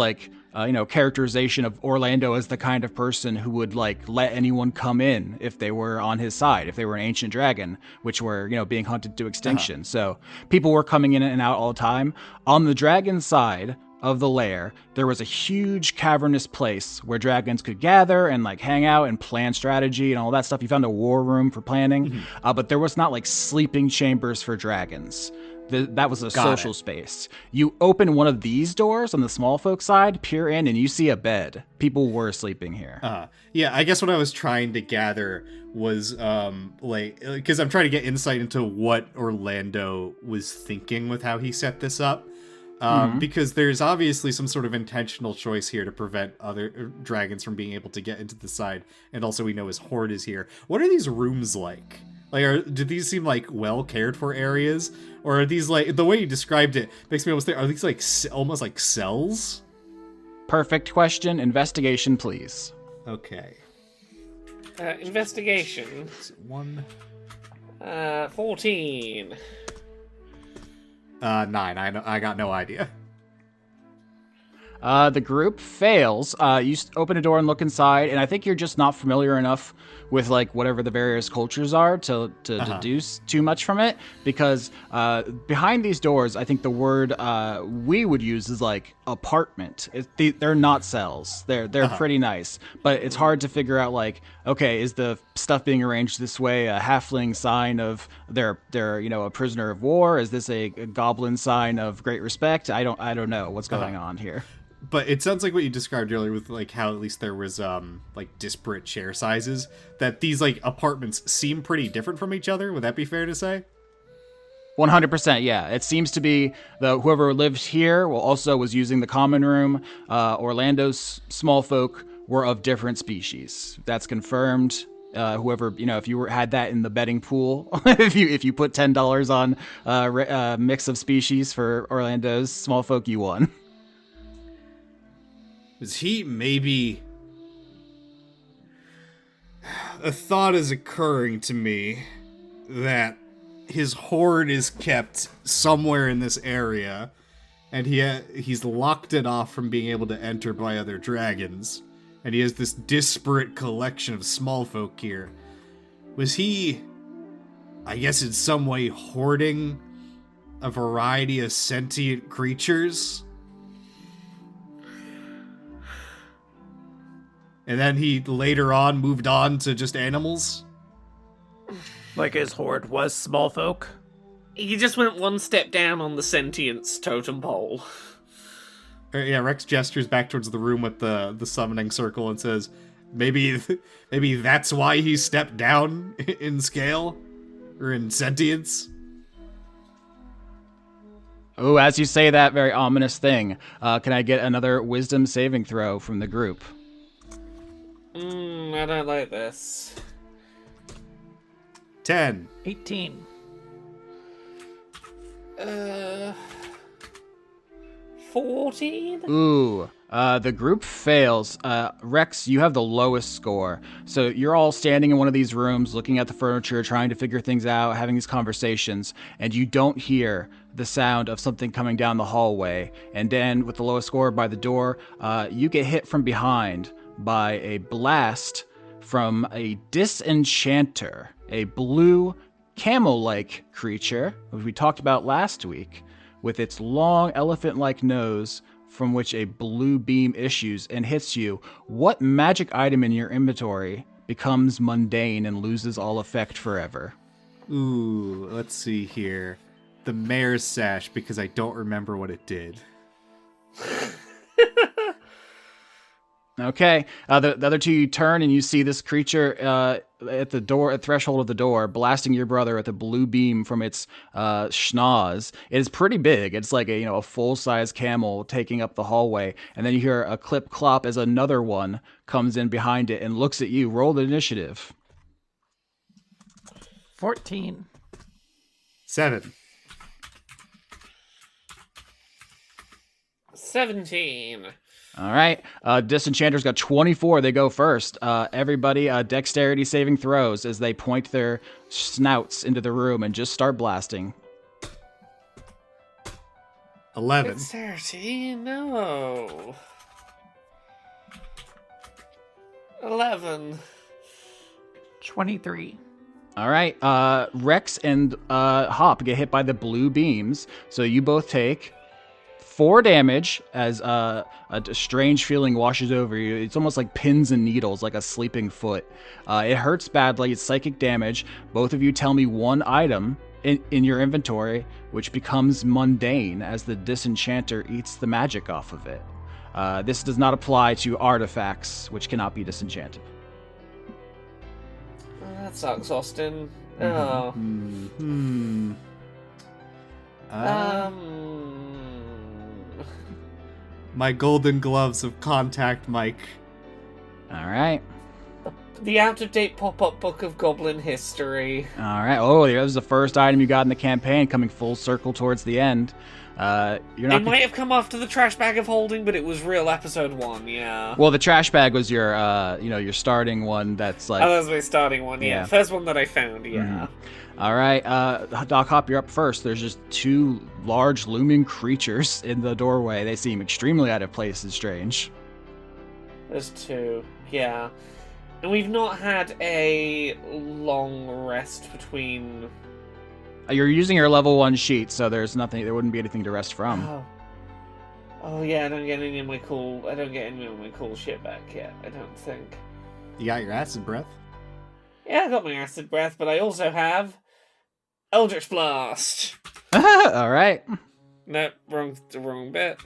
characterization of Orlando as the kind of person who would let anyone come in if they were on his side, if they were an ancient dragon, which were being hunted to extinction. So people were coming in and out all the time. On the dragon side of the lair, there was a huge cavernous place where dragons could gather and hang out and plan strategy and all that stuff. You found a war room for planning, but there was not sleeping chambers for dragons. That was a social space. You open one of these doors on the small folk side, peer in, and you see a bed. People were sleeping here. Yeah, I guess what I was trying to gather was because I'm trying to get insight into what Orlando was thinking with how he set this up. Because there's obviously some sort of intentional choice here to prevent other dragons from being able to get into the side, and also we know his hoard is here. What are these rooms like? Do these seem well cared for areas, or are these the way you described it makes me almost think, are these almost like cells? Perfect question. Investigation, please. Okay. Investigation. 14. 9. I got no idea. The group fails. You open a door and look inside, and I think you're just not familiar enough with whatever the various cultures are to deduce too much from it, because behind these doors, I think the word we would use is apartment. They're not cells. They're pretty nice, but it's hard to figure out okay, is the stuff being arranged this way a halfling sign of they're a prisoner of war? Is this a goblin sign of great respect? I don't know what's going on here. But it sounds like what you described earlier with how at least there was disparate chair sizes, that these apartments seem pretty different from each other. Would that be fair to say? 100%, yeah. It seems to be whoever lived here was using the common room. Orlando's small folk were of different species. That's confirmed. Whoever, if you had that in the betting pool, if you put $10 on mix of species for Orlando's small folk, you won. Was he maybe... A thought is occurring to me that his hoard is kept somewhere in this area, and he's locked it off from being able to enter by other dragons, and he has this disparate collection of small folk here. Was he, I guess in some way, hoarding a variety of sentient creatures? And then he later on moved on to just animals? Like his hoard was small folk. He just went one step down on the sentience totem pole. Yeah, Rex gestures back towards the room with the summoning circle and says, maybe that's why he stepped down in scale? Or in sentience? Oh, as you say that very ominous thing, can I get another wisdom saving throw from the group? I don't like this. 10. 18. 14? Ooh, the group fails. Rex, you have the lowest score. So you're all standing in one of these rooms, looking at the furniture, trying to figure things out, having these conversations, and you don't hear the sound of something coming down the hallway. And then, with the lowest score by the door, you get hit from behind by a blast from a disenchanter, a blue camel-like creature, which we talked about last week, with its long elephant-like nose from which a blue beam issues and hits you. What magic item in your inventory becomes mundane and loses all effect forever? Ooh, let's see here. The mayor's sash, because I don't remember what it did. Okay, the other two, you turn and you see this creature at the threshold of the door, blasting your brother with a blue beam from its schnoz. It is pretty big. It's like a full-size camel taking up the hallway, and then you hear a clip clop as another one comes in behind it and looks at you. Roll the initiative. 14. 7. 17. All right. Disenchanter's got 24. They go first. Everybody, dexterity saving throws as they point their snouts into the room and just start blasting. 11. Dexterity? No. 11. 23. All right. Rex and Hop get hit by the blue beams. So you both take 4 damage as a strange feeling washes over you. It's almost like pins and needles, like a sleeping foot. It hurts badly. It's psychic damage. Both of you tell me one item in your inventory which becomes mundane as the disenchanter eats the magic off of it. This does not apply to artifacts, which cannot be disenchanted. That sucks, Austin. Oh. My golden gloves of contact Mike. All right. The out-of-date pop-up book of goblin history. All right. Oh, that was the first item you got in the campaign, coming full circle towards the end. You're not. It might have come after the trash bag of holding, but it was real episode 1. Yeah. Well, the trash bag was your, your starting one. That's like. Oh, that was my starting one. Yeah. Yeah. First one that I found. Yeah. Mm-hmm. All right, Doc Hop, you're up first. There's just 2 large looming creatures in the doorway. They seem extremely out of place and strange. There's 2. Yeah. And we've not had a long rest between. You're using your level 1 sheet, so there's nothing. There wouldn't be anything to rest from. Oh yeah, I don't get any of my cool shit back yet. I don't think. You got your acid breath? Yeah, I got my acid breath, but I also have Eldritch Blast. All right. No, wrong bit.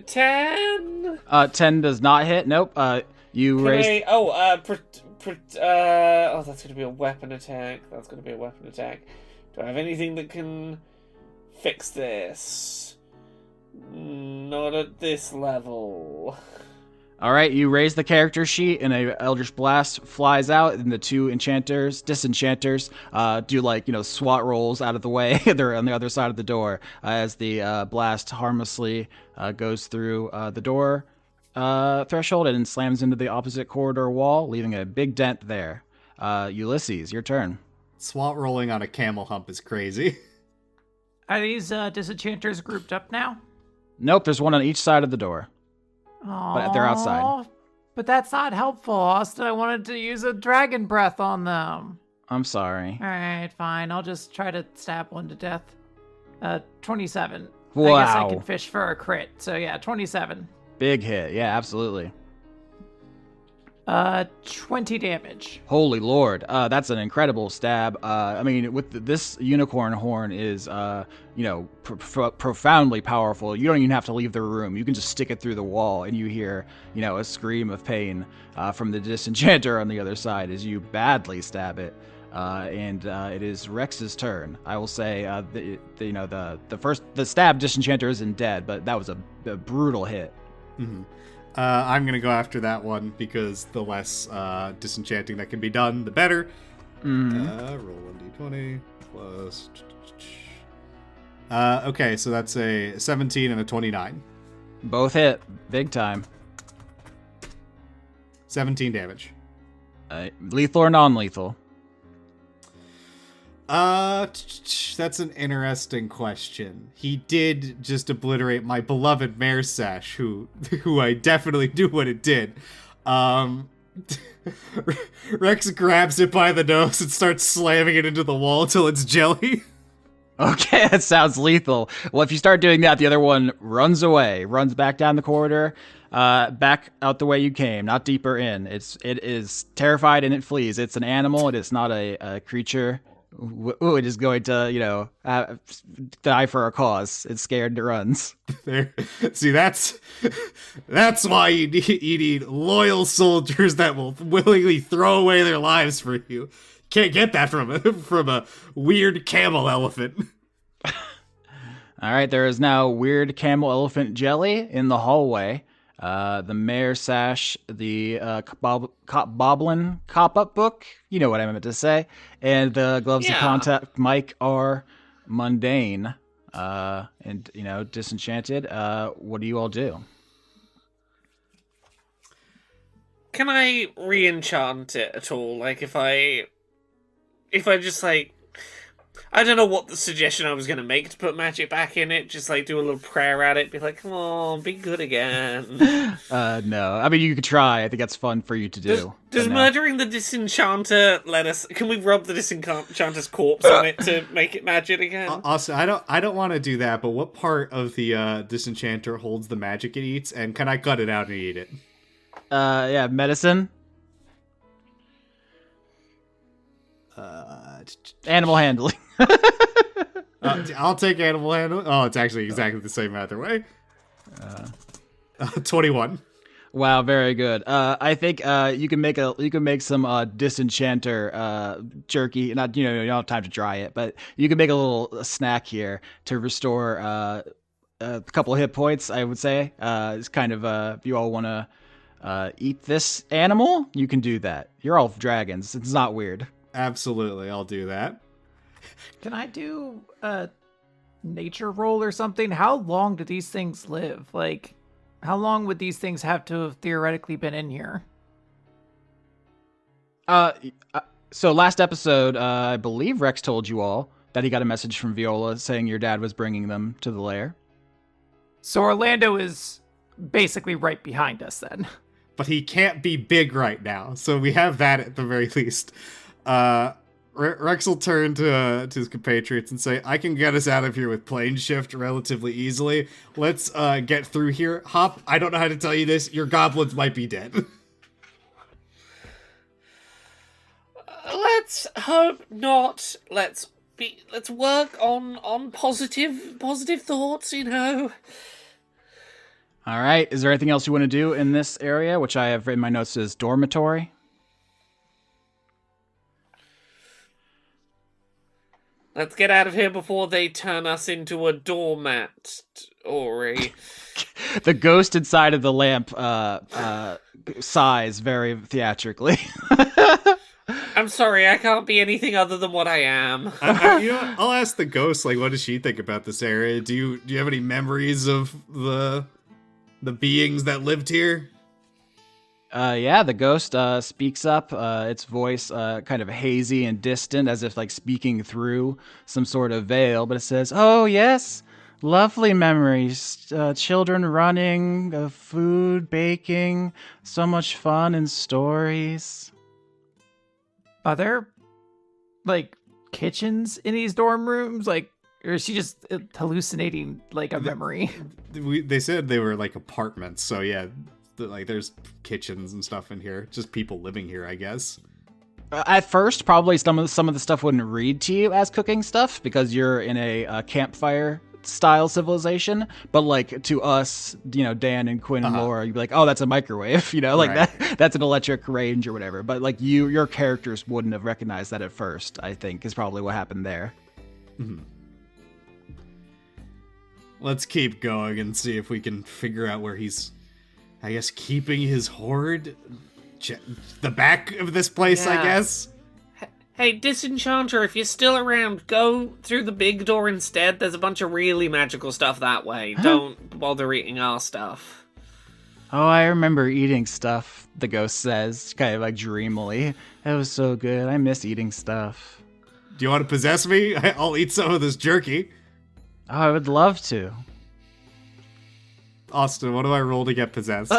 10. 10 does not hit. Nope. You raised. that's going to be a weapon attack. Do I have anything that can fix this? Not at this level. All right, you raise the character sheet, and a Eldritch Blast flies out, and the two disenchanters, do SWAT rolls out of the way. They're on the other side of the door as the blast harmlessly goes through the door threshold and slams into the opposite corridor wall, leaving a big dent there. Ulysses, your turn. SWAT rolling on a camel hump is crazy. Are these disenchanters grouped up now? Nope, there's one on each side of the door. But they're outside. Aw, but that's not helpful, Austin. I wanted to use a dragon breath on them. I'm sorry. All right, fine. I'll just try to stab one to death. 27. Wow. I guess I can fish for a crit. So yeah, 27. Big hit. Yeah, absolutely. 20 damage. Holy Lord. That's an incredible stab. I mean, this unicorn horn is, profoundly powerful. You don't even have to leave the room. You can just stick it through the wall, and you hear, a scream of pain from the disenchanter on the other side as you badly stab it. And it is Rex's turn. I will say, the stab disenchanter isn't dead, but that was a brutal hit. Mm-hmm. I'm going to go after that one because the less disenchanting that can be done, the better. Mm-hmm. Roll 1d20 plus... okay, so that's a 17 and a 29. Both hit. Big time. 17 damage. Lethal or non-lethal? That's an interesting question. He did just obliterate my beloved Mare Sash, who I definitely knew what it did. Rex grabs it by the nose and starts slamming it into the wall until it's jelly. Okay, that sounds lethal. Well, if you start doing that, the other one runs away, runs back down the corridor, back out the way you came, not deeper in. It is terrified and it flees. It's an animal. It is not a creature. It is going to, die for a cause. It's scared and it runs. There, see, that's why you need loyal soldiers that will willingly throw away their lives for you. Can't get that from a weird camel elephant. All right, there is now weird camel elephant jelly in the hallway. The Mare Sash, the Boblin Cop-Up book, you know what I meant to say, and the Gloves of Contact Mike are mundane and, disenchanted. What do you all do? Can I re-enchant it at all? Like, if I just, I don't know what the suggestion I was going to make to put magic back in it. Just, do a little prayer at it. Be like, come on, be good again. No. I mean, you could try. I think that's fun for you to do. Does murdering the disenchanter let us... Can we rub the disenchanter's corpse on it to make it magic again? Also, I don't want to do that, but what part of the disenchanter holds the magic it eats? And can I cut it out and eat it? Medicine. Animal handling. I'll take animal handling. Oh, it's actually exactly the same either way. 21. Wow, very good. I think you can make some disenchanter jerky. Not you don't have time to dry it, but you can make a little snack here to restore a couple of hit points. I would say it's kind of if you all want to eat this animal, you can do that. You're all dragons. It's not weird. Absolutely, I'll do that. Can I do a nature roll or something? How long do these things live? How long would these things have to have theoretically been in here? So last episode, I believe Rex told you all that he got a message from Viola saying your dad was bringing them to the lair. So Orlando is basically right behind us then. But he can't be big right now, so we have that at the very least. Rex will turn to his compatriots and say, I can get us out of here with plane shift relatively easily. Let's get through here. Hop, I don't know how to tell you this. Your goblins might be dead. Let's hope not. Let's work on positive thoughts, All right. Is there anything else you want to do in this area, which I have in my notes as dormitory? Let's get out of here before they turn us into a doormat, Ori. The ghost inside of the lamp sighs very theatrically. I'm sorry, I can't be anything other than what I am. You know what? I'll ask the ghost, like, what does she think about this area? Do you have any memories of the beings that lived here? Yeah, the ghost speaks up, its voice kind of hazy and distant, as if like speaking through some sort of veil, but it says, "Oh, yes, lovely memories. Children running, food, baking, so much fun and stories." Are there, like, kitchens in these dorm rooms? Like, or is she just hallucinating, like, a memory? They said they were like apartments, so yeah, like there's kitchens and stuff in here. Just people living here, I guess. At first, probably some of the stuff wouldn't read to you as cooking stuff because you're in a campfire style civilization. But like to us, you know, Dan and Quinn and Laura, you'd be like, "Oh, that's a microwave," you know, like Right. that's an electric range or whatever. But like your characters wouldn't have recognized that at first. I think is probably what happened there. Mhm. Let's keep going and see if we can figure out where he's, I guess, keeping his hoard. The back of this place, I Yeah. guess. Hey, Disenchanter, if you're still around, go through the big door instead. There's a bunch of really magical stuff that way. Don't bother eating our stuff. Oh, I remember eating stuff, the ghost says, kind of like dreamily. It was so good. I miss eating stuff. Do you want to possess me? I'll eat some of this jerky. Oh, I would love to. Austin, what do I roll to get possessed?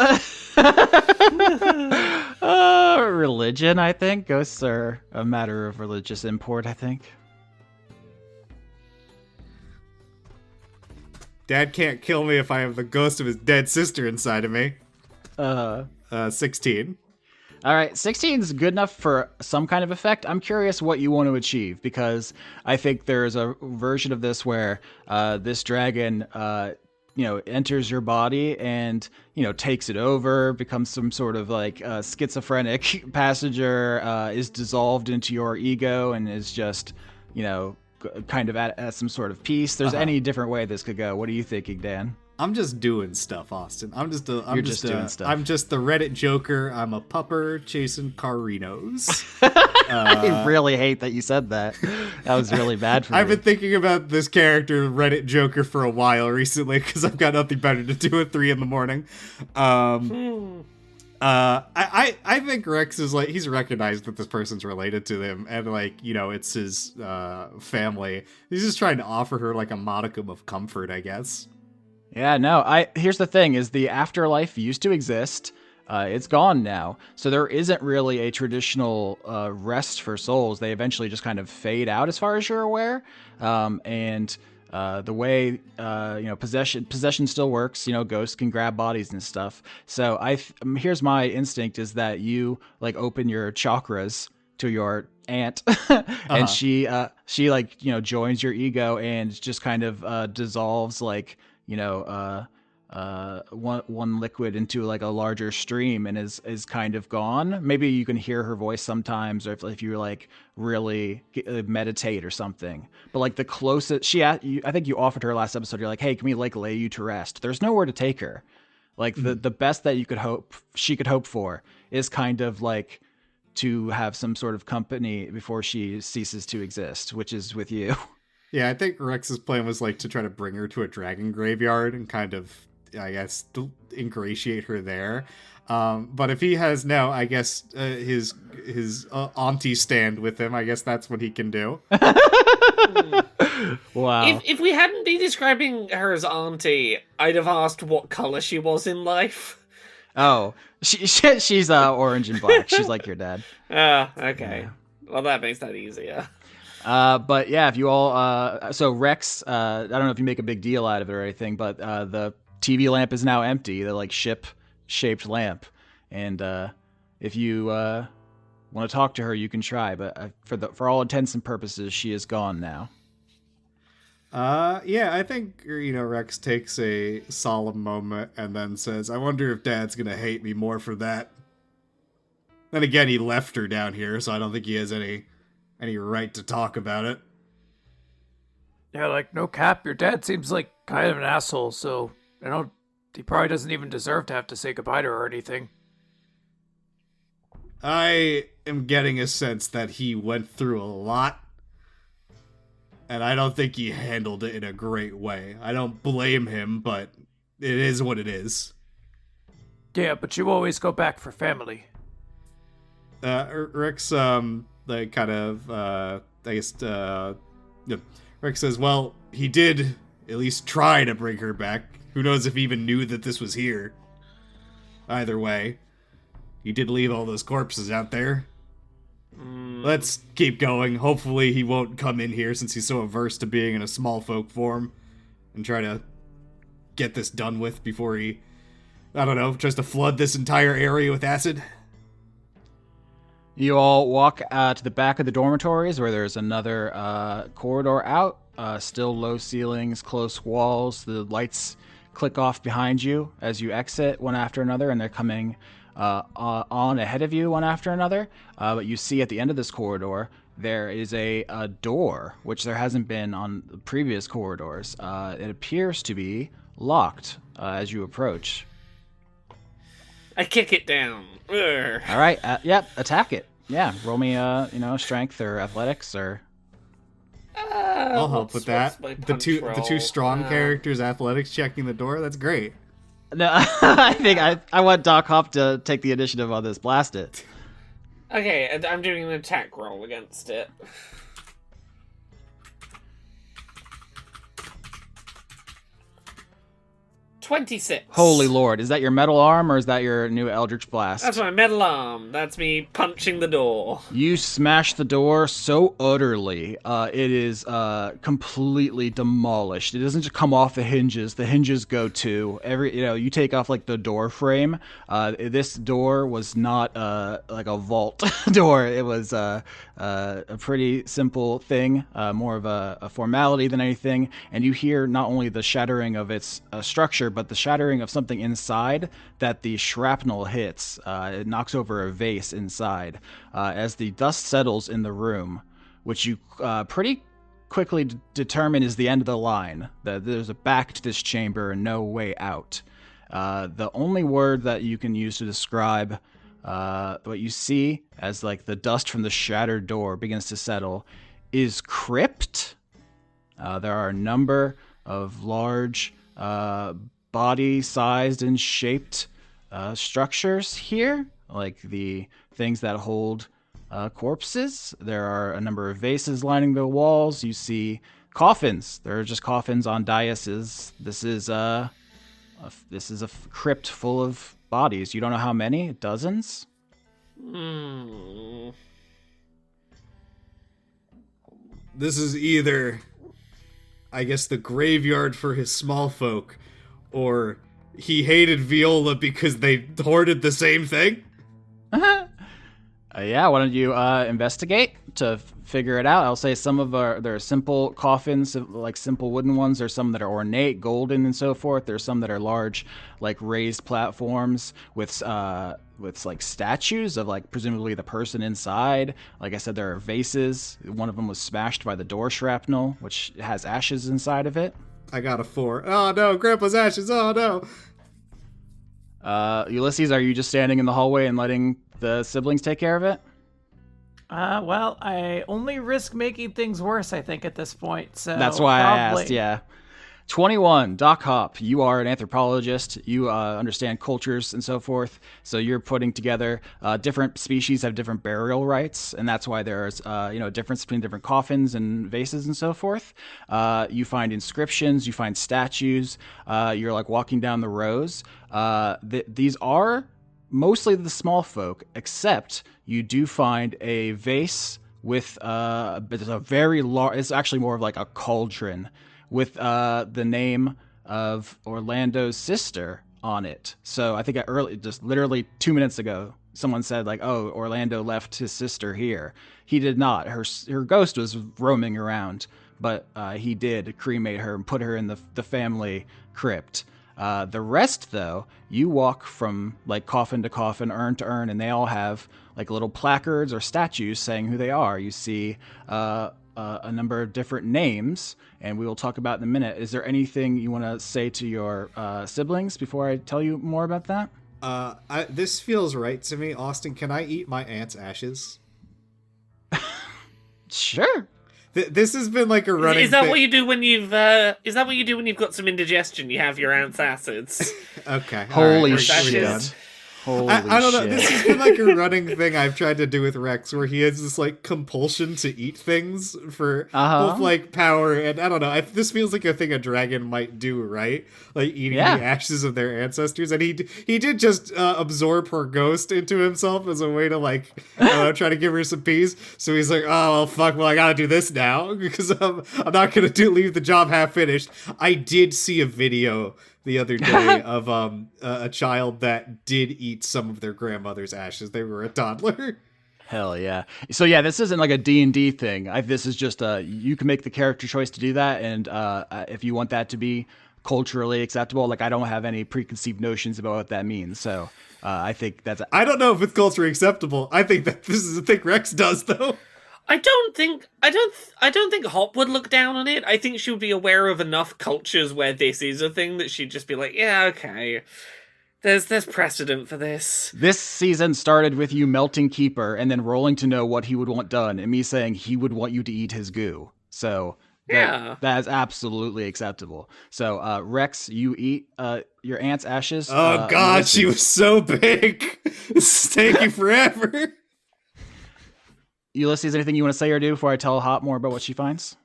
Religion, I think. Ghosts are a matter of religious import, I think. Dad can't kill me if I have the ghost of his dead sister inside of me. 16. All right, 16 is good enough for some kind of effect. I'm curious what you want to achieve because I think there's a version of this where this dragon, enters your body and, takes it over, becomes some sort of like schizophrenic passenger, is dissolved into your ego and is just, kind of at some sort of peace. There's any different way this could go. What are you thinking, Dan? I'm just doing stuff, Austin. I'm just doing stuff. I'm just the Reddit Joker. I'm a pupper chasing carinos. I really hate that you said that. That was really bad for me. I've been thinking about this character, Reddit Joker, for a while recently because I've got nothing better to do at 3 a.m. I think Rex is like, he's recognized that this person's related to him and it's his family. He's just trying to offer her like a modicum of comfort, I guess. Yeah, no, here's the thing is the afterlife used to exist. It's gone now. So there isn't really a traditional rest for souls. They eventually just kind of fade out as far as you're aware. And the way, possession still works, ghosts can grab bodies and stuff. So here's my instinct is that you like open your chakras to your aunt and she joins your ego and just kind of dissolves like, one liquid into like a larger stream and is kind of gone. Maybe you can hear her voice sometimes, or if you like really meditate or something. But like the closest I think you offered her last episode. You're like, hey, can we like lay you to rest? There's nowhere to take her. Like the best that she could hope for is kind of like to have some sort of company before she ceases to exist, which is with you. Yeah, I think Rex's plan was like to try to bring her to a dragon graveyard and kind of, I guess, ingratiate her there. But if he has now, I guess, his auntie stand with him, I guess that's what he can do. Wow. If we hadn't been describing her as auntie, I'd have asked what color she was in life. Oh, she's orange and black. She's like your dad. Okay. Yeah. Well, that makes that easier. But yeah, if you all, so Rex, I don't know if you make a big deal out of it or anything, but the TV lamp is now empty, the like ship-shaped lamp, and if you want to talk to her, you can try, but for all intents and purposes, she is gone now. Yeah, I think, Rex takes a solemn moment and then says, I wonder if Dad's gonna hate me more for that. Then again, he left her down here, so I don't think he has any right to talk about it. Yeah, like, no cap, your dad seems like kind of an asshole, so he probably doesn't even deserve to have to say goodbye to her or anything. I am getting a sense that he went through a lot, and I don't think he handled it in a great way. I don't blame him, but it is what it is. Yeah, but you always go back for family. Rick's, like, kind of, I guess, Rick says, well, he did at least try to bring her back. Who knows if he even knew that this was here. Either way, he did leave all those corpses out there. Let's keep going. Hopefully he won't come in here since he's so averse to being in a small folk form and try to get this done with before he, I don't know, tries to flood this entire area with acid. You all walk to the back of the dormitories where there's another corridor out. Still low ceilings, close walls. The lights click off behind you as you exit one after another, and they're coming on ahead of you one after another. But you see at the end of this corridor, there is a door, which there hasn't been on the previous corridors. It appears to be locked as you approach. I kick it down. Urgh. All right, yep, attack it. Yeah, roll me strength or athletics or. I'll help with that. my The punch two roll? strong characters, athletics checking the door. That's great. No, I think I want Doc Hop to take the initiative on this. Blast it. Okay, and I'm doing an attack roll against it. 26. Holy Lord, is that your metal arm or is that your new Eldritch Blast? That's my metal arm. That's me punching the door. You smash the door so utterly, it is completely demolished. It doesn't just come off the hinges go too. You take off like the door frame. This door was not like a vault door. It was a pretty simple thing, more of a formality than anything. And you hear not only the shattering of its structure, but the shattering of something inside that the shrapnel hits. It knocks over a vase inside. As the dust settles in the room, which you pretty quickly determine is the end of the line. There's a back to this chamber and no way out. The only word that you can use to describe what you see as like the dust from the shattered door begins to settle is crypt. There are a number of large body-sized and shaped structures here, like the things that hold corpses. There are a number of vases lining the walls. You see coffins. There are just coffins on daises. This is a crypt full of bodies. You don't know how many? Dozens? This is either, I guess, the graveyard for his small folk, or he hated Viola because they hoarded the same thing? Yeah, why don't you investigate to figure it out? I'll say there are simple coffins, like simple wooden ones. There's some that are ornate, golden, and so forth. There's some that are large, like raised platforms with like statues of like presumably the person inside. Like I said, there are vases. One of them was smashed by the door shrapnel, which has ashes inside of it. I got a 4. Oh no, Grandpa's ashes. Oh no. Ulysses, are you just standing in the hallway and letting the siblings take care of it? Well, I only risk making things worse, I think, at this point. So that's why probably. I asked, yeah. 21, Doc Hop, you are an anthropologist. You understand cultures and so forth. So you're putting together different species have different burial rites, and that's why there's a difference between different coffins and vases and so forth. You find inscriptions, you find statues. You're like walking down the rows. These are mostly the small folk, except you do find a vase with a very large. It's actually more of like a cauldron with the name of Orlando's sister on it. So I think just literally 2 minutes ago, someone said like, "Oh, Orlando left his sister here." He did not. Her ghost was roaming around, but he did cremate her and put her in the family crypt. The rest, though, you walk from like coffin to coffin, urn to urn, and they all have like little placards or statues saying who they are. You see a number of different names, and we will talk about in a minute. Is there anything you want to say to your siblings before I tell you more about that? This feels right to me. Austin, can I eat my aunt's ashes? Sure. This has been like a running. Is that thing. what you do when you've? Is that what you do when you've got some indigestion? You have your aunt's acids. Okay. Holy we're shit. done. Holy I don't know. shit. This has been like a running thing I've tried to do with Rex, where he has this like compulsion to eat things for both like power and I don't know. This feels like a thing a dragon might do, right? Like eating the ashes of their ancestors, and he did just absorb her ghost into himself as a way to like try to give her some peace. So he's like, oh well, fuck, well I gotta do this now because I'm not gonna leave the job half finished. I did see a video the other day of a child that did eat some of their grandmother's ashes. They were a toddler. Hell yeah. So yeah, this isn't like a D&D thing. This is just you can make the character choice to do that, and if you want that to be culturally acceptable, like I don't have any preconceived notions about what that means. So I think that's I don't know if it's culturally acceptable. I think that this is a thing Rex does though. I don't think Hop would look down on it. I think she would be aware of enough cultures where this is a thing that she'd just be like, yeah, okay. There's precedent for this. This season started with you melting Keeper and then rolling to know what he would want done, and me saying he would want you to eat his goo. So that is absolutely acceptable. So Rex, you eat your aunt's ashes. Oh God, she was so big. This is taking forever. Ulysses, anything you want to say or do before I tell Hop more about what she finds?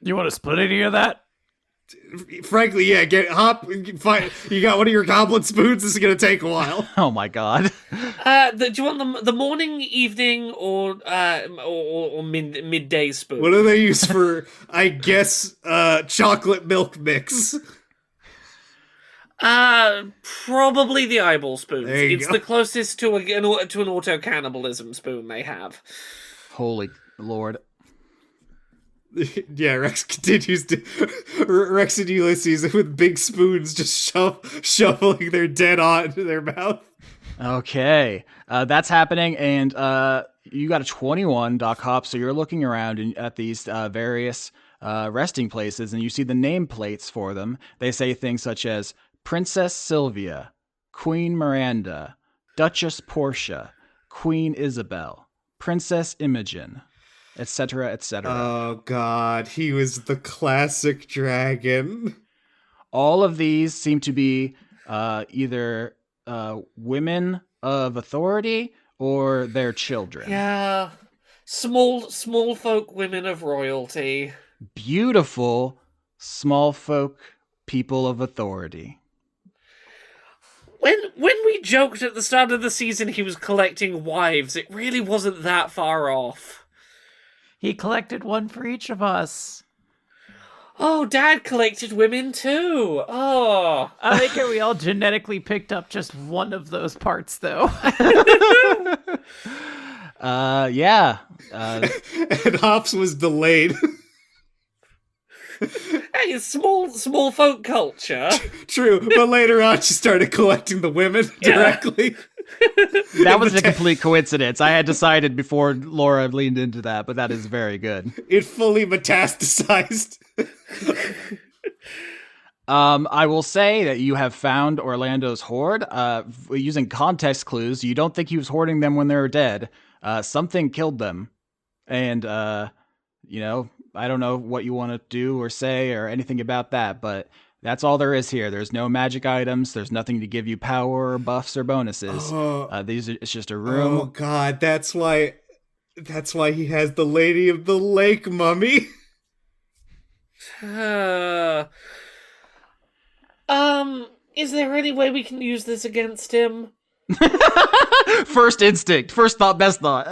You want to split any of that? Frankly, yeah. Get Hop. You got one of your goblin spoons. This is gonna take a while. Oh my God. Do you want the morning, evening, or midday spoon? What do they use for? I guess chocolate milk mix. Probably the eyeball spoons. It's go. the closest to an auto cannibalism spoon they have. Holy Lord. Yeah, Rex continues to Rex and Ulysses with big spoons just shoveling their dead onto their mouth. Okay, that's happening, and you got a 21, Doc Hop, so you're looking around at these various resting places, and you see the nameplates for them. They say things such as Princess Sylvia, Queen Miranda, Duchess Portia, Queen Isabel, Princess Imogen, etc., etc. Oh God, he was the classic dragon. All of these seem to be either women of authority or their children. Yeah, small folk women of royalty. Beautiful small folk people of authority. When we joked at the start of the season he was collecting wives, it really wasn't that far off. He collected one for each of us. Oh, Dad collected women too. Oh. I think we all genetically picked up just one of those parts, though. Yeah. And Hops was delayed. Hey, it's small folk culture. True, but later on she started collecting the women directly. That was a complete coincidence. I had decided before Laura leaned into that, but that is very good. It fully metastasized. I will say that you have found Orlando's hoard. Using context clues, you don't think he was hoarding them when they were dead. Something killed them. And, I don't know what you want to do or say or anything about that, but that's all there is here. There's no magic items. There's nothing to give you power or buffs or bonuses. It's just a room. Oh God, that's why he has the Lady of the Lake mummy. Is there any way we can use this against him? First instinct, first thought, best thought.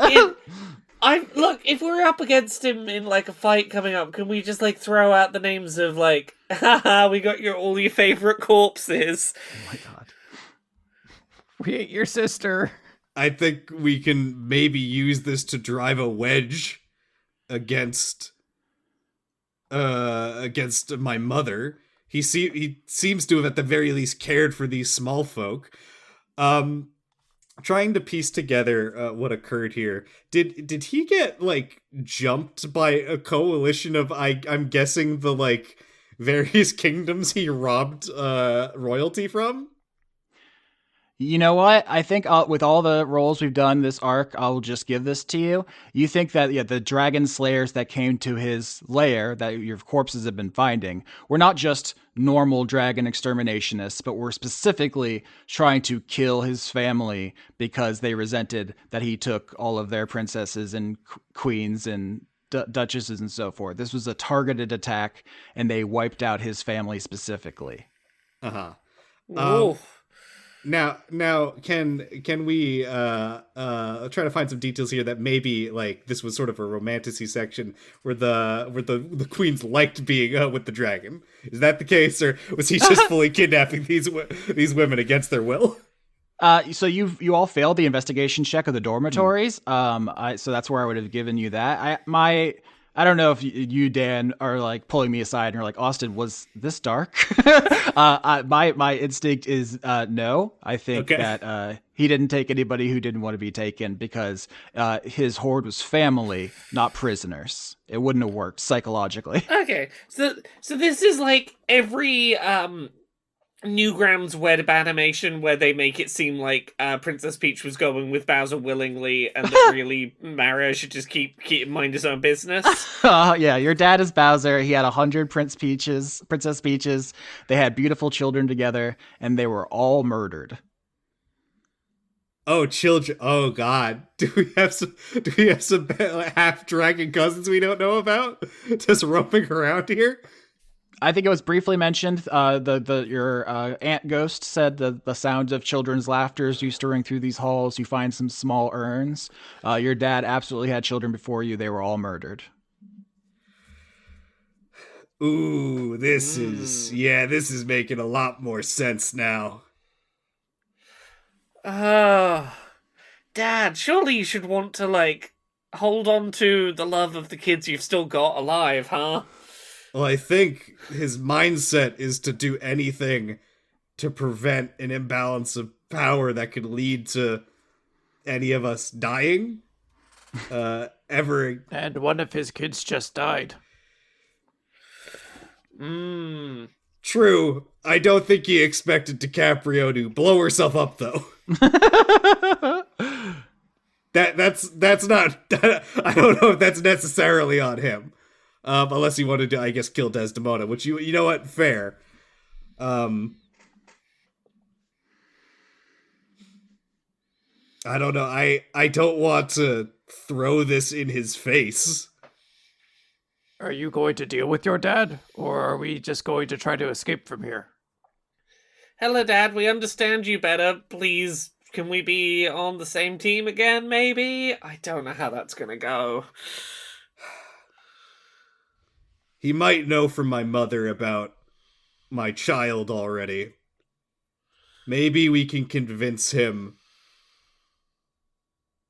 Look, if we're up against him in like a fight coming up, can we just like throw out the names of like, haha, we got all your favorite corpses? Oh my God. We ate your sister. I think we can maybe use this to drive a wedge against my mother. he seems to have at the very least cared for these small folk. Trying to piece together what occurred here. Did he get like jumped by a coalition of I'm guessing the like various kingdoms he robbed royalty from? You know what? I think with all the roles we've done this arc, I'll just give this to you. You think that the dragon slayers that came to his lair that your corpses have been finding were not just normal dragon exterminationists, but were specifically trying to kill his family because they resented that he took all of their princesses and queens and duchesses and so forth. This was a targeted attack, and they wiped out his family specifically. Ooh. Now, can we try to find some details here that maybe like this was sort of a romantasy section where the queens liked being with the dragon? Is that the case, or was he just fully kidnapping these women against their will? So you all failed the investigation check of the dormitories. So that's where I would have given you that. I don't know if you, Dan, are like pulling me aside and you're like, Austin, was this dark? My instinct is no. I think that he didn't take anybody who didn't want to be taken because his hoard was family, not prisoners. It wouldn't have worked psychologically. Okay, so this is like every Newgrounds web animation where they make it seem like Princess Peach was going with Bowser willingly, and that really Mario should just keep mind his own business. Yeah, your dad is Bowser. He had 100 Princess Peaches. They had beautiful children together, and they were all murdered. Oh, children! Oh God, do we have some half dragon cousins we don't know about just roaming around here? I think it was briefly mentioned. Your aunt ghost said the sounds of children's laughter used to ring through these halls. You find some small urns. Your dad absolutely had children before you. They were all murdered. Ooh, this is making a lot more sense now. Dad, surely you should want to like hold on to the love of the kids you've still got alive, huh? Well, I think his mindset is to do anything to prevent an imbalance of power that could lead to any of us dying. Ever. And one of his kids just died. True. I don't think he expected DiCaprio to blow herself up, though. That's not. I don't know if that's necessarily on him. Unless he wanted to, I guess, kill Desdemona, which you know what, fair. I don't know. I don't want to throw this in his face. Are you going to deal with your dad, or are we just going to try to escape from here? Hello, Dad. We understand you better. Please, can we be on the same team again, maybe? I don't know how that's gonna go. He might know from my mother about my child already. Maybe we can convince him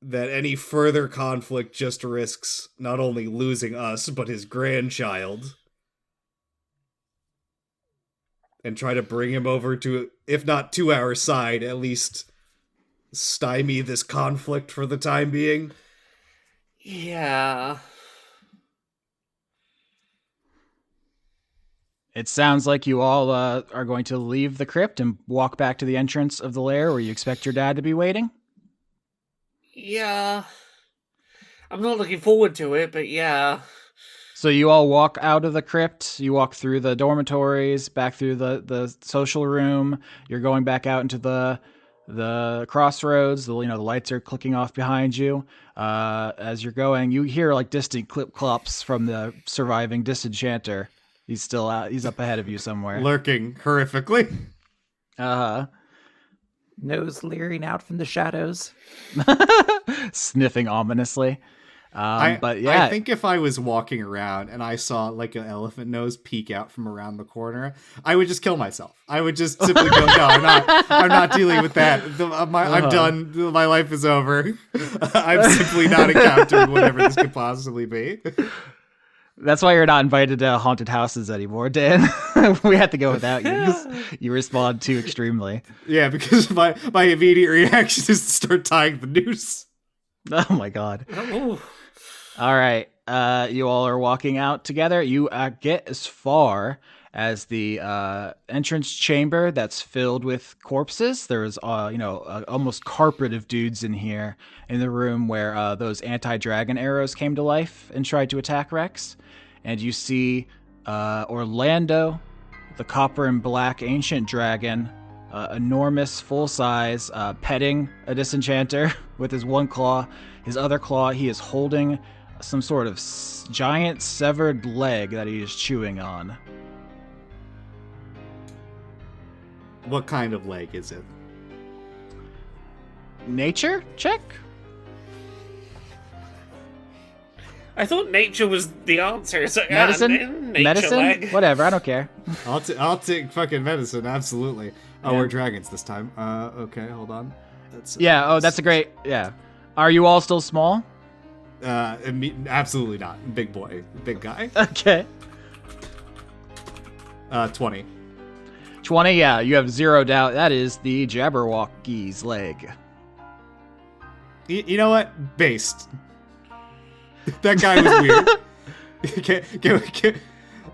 that any further conflict just risks not only losing us, but his grandchild. And try to bring him over to, if not to our side, at least stymie this conflict for the time being. Yeah. It sounds like you all are going to leave the crypt and walk back to the entrance of the lair where you expect your dad to be waiting? Yeah. I'm not looking forward to it, but yeah. So you all walk out of the crypt, you walk through the dormitories, back through the social room, you're going back out into the crossroads, the lights are clicking off behind you. As you're going, you hear like distant clip-clops from the surviving disenchanter. He's still out. He's up ahead of you somewhere. Lurking horrifically. Nose leering out from the shadows. Sniffing ominously. But yeah. I think if I was walking around and I saw like an elephant nose peek out from around the corner, I would just kill myself. I would just simply go, no, I'm not dealing with that. I'm done. My life is over. I'm simply not encountering whatever this could possibly be. That's why you're not invited to haunted houses anymore, Dan. We had to go without you because you respond too extremely. Yeah, because my immediate reaction is to start tying the noose. Oh my god. Ooh. All right. You all are walking out together. You get as far as the entrance chamber that's filled with corpses. There's, almost carpet of dudes in here in the room where those anti-dragon arrows came to life and tried to attack Rex. And you see Orlando, the copper and black ancient dragon, enormous, full-size, petting a disenchanter with his one claw. His other claw, he is holding some sort of giant severed leg that he is chewing on. What kind of leg is it? Nature check? I thought nature was the answer. So, Medicine? nature Medicine? leg. Whatever, I don't care. I'll take fucking medicine, absolutely. Oh, Yeah. we're dragons this time. Okay, hold on. That's That's a great, yeah. Are you all still small? absolutely not. Big boy, big guy. Okay. 20. 20, yeah, you have zero doubt. That is the Jabberwocky's leg. You know what? Based. That guy was weird.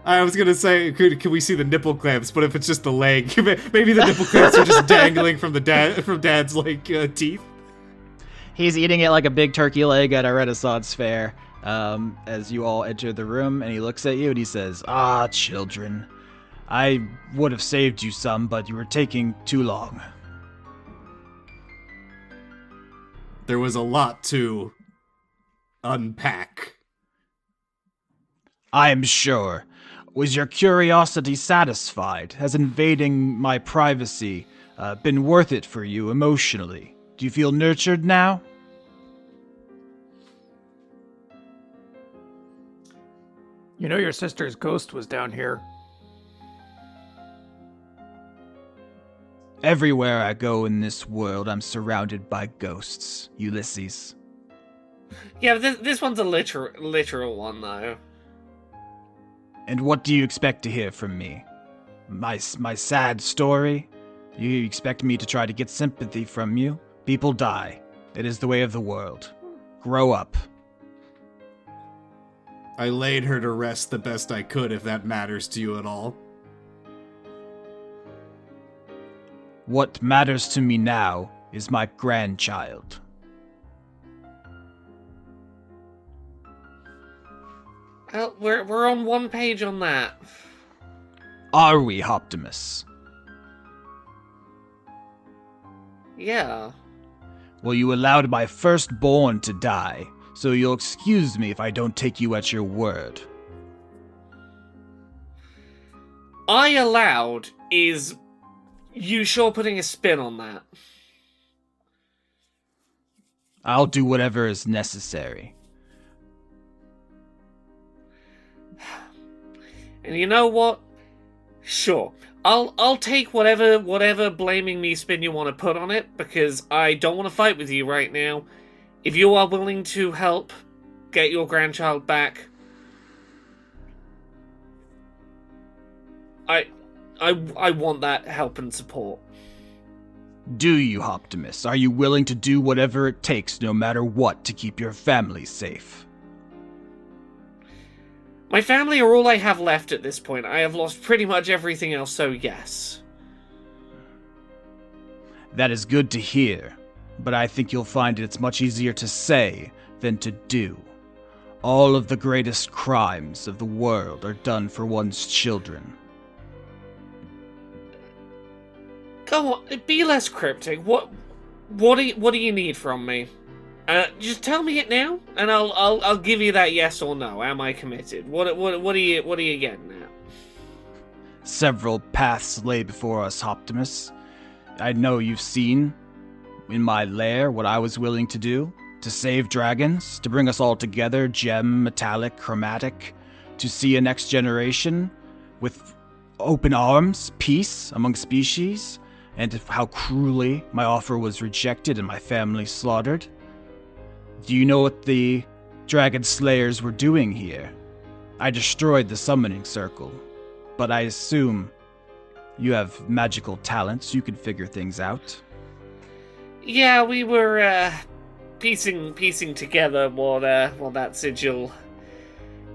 I was gonna say, can we see the nipple clamps? But if it's just the leg, maybe the nipple clamps are just dangling from Dad's teeth. He's eating it like a big turkey leg at a Renaissance fair. As you all enter the room, and he looks at you and he says, "Ah, children, I would have saved you some, but you were taking too long." There was a lot to unpack. I am sure. Was your curiosity satisfied? Has invading my privacy been worth it for you emotionally? Do you feel nurtured now? You know your sister's ghost was down here. Everywhere I go in this world, I'm surrounded by ghosts, Ulysses. Yeah, but this one's a literal one, though. And what do you expect to hear from me? My sad story? You expect me to try to get sympathy from you? People die. It is the way of the world. Grow up. I laid her to rest the best I could, if that matters to you at all. What matters to me now is my grandchild. Well, we're on one page on that. Are we, Optimus? Yeah. Well, you allowed my firstborn to die, so you'll excuse me if I don't take you at your word. I allowed is you sure putting a spin on that. I'll do whatever is necessary. And you know what? Sure. I'll take whatever blaming me spin you want to put on it, because I don't want to fight with you right now. If you are willing to help get your grandchild back, I want that help and support. Do you, Optimus? Are you willing to do whatever it takes, no matter what, to keep your family safe? My family are all I have left at this point. I have lost pretty much everything else, so yes. That is good to hear, but I think you'll find it's much easier to say than to do. All of the greatest crimes of the world are done for one's children. Go on, be less cryptic. What do you need from me? Just tell me it now, and I'll give you that yes or no. Am I committed? What are you getting at? Several paths lay before us, Optimus. I know you've seen in my lair what I was willing to do. To save dragons, to bring us all together, gem, metallic, chromatic, to see a next generation with open arms, peace among species, and how cruelly my offer was rejected and my family slaughtered. Do you know what the dragon slayers were doing here? I destroyed the summoning circle, but I assume you have magical talents. You could figure things out. Yeah, we were piecing together what that sigil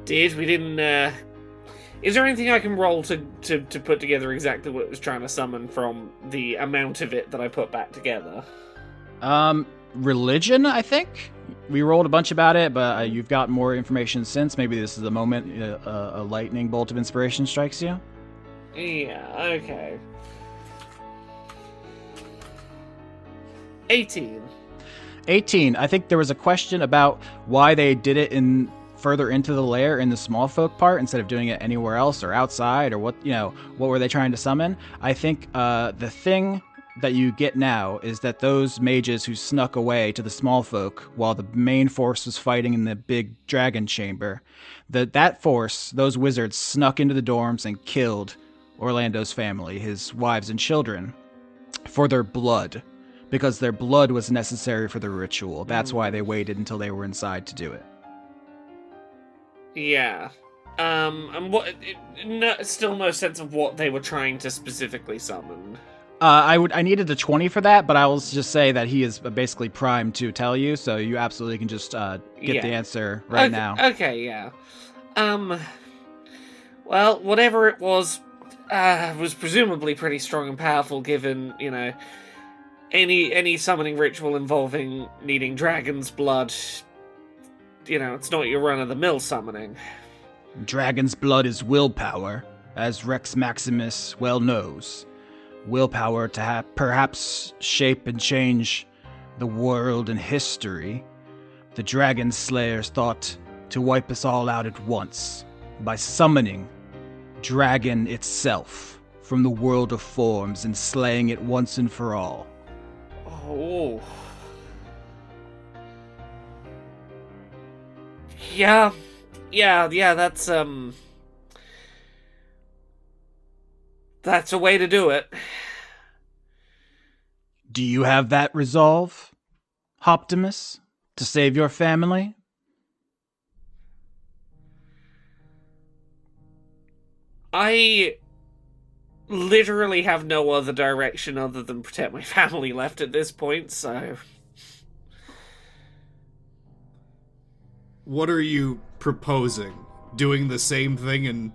did. We didn't. Is there anything I can roll to put together exactly what it was trying to summon from the amount of it that I put back together? Religion, I think. We rolled a bunch about it, but you've got more information since. Maybe this is the moment a lightning bolt of inspiration strikes you. Yeah, okay. 18. 18. I think there was a question about why they did it further into the lair in the small folk part instead of doing it anywhere else or outside, or what were they trying to summon? I think the thing that you get now is that those mages who snuck away to the small folk while the main force was fighting in the big dragon chamber, that force, those wizards, snuck into the dorms and killed Orlando's family, his wives and children, for their blood, because their blood was necessary for the ritual. That's why they waited until they were inside to do it. Yeah. And still no sense of what they were trying to specifically summon. I needed a 20 for that, but I will just say that he is basically primed to tell you, so you absolutely can just get the answer right now. Okay, yeah. Well, whatever it was presumably pretty strong and powerful, given, any summoning ritual involving needing dragon's blood. It's not your run-of-the-mill summoning. Dragon's blood is willpower, as Rex Maximus well knows. Willpower to perhaps shape and change the world and history. The Dragon Slayers thought to wipe us all out at once by summoning Dragon itself from the world of forms and slaying it once and for all. Oh. Yeah, that's a way to do it. Do you have that resolve, Optimus, to save your family? I literally have no other direction other than protect my family left at this point, so... What are you proposing? Doing the same thing and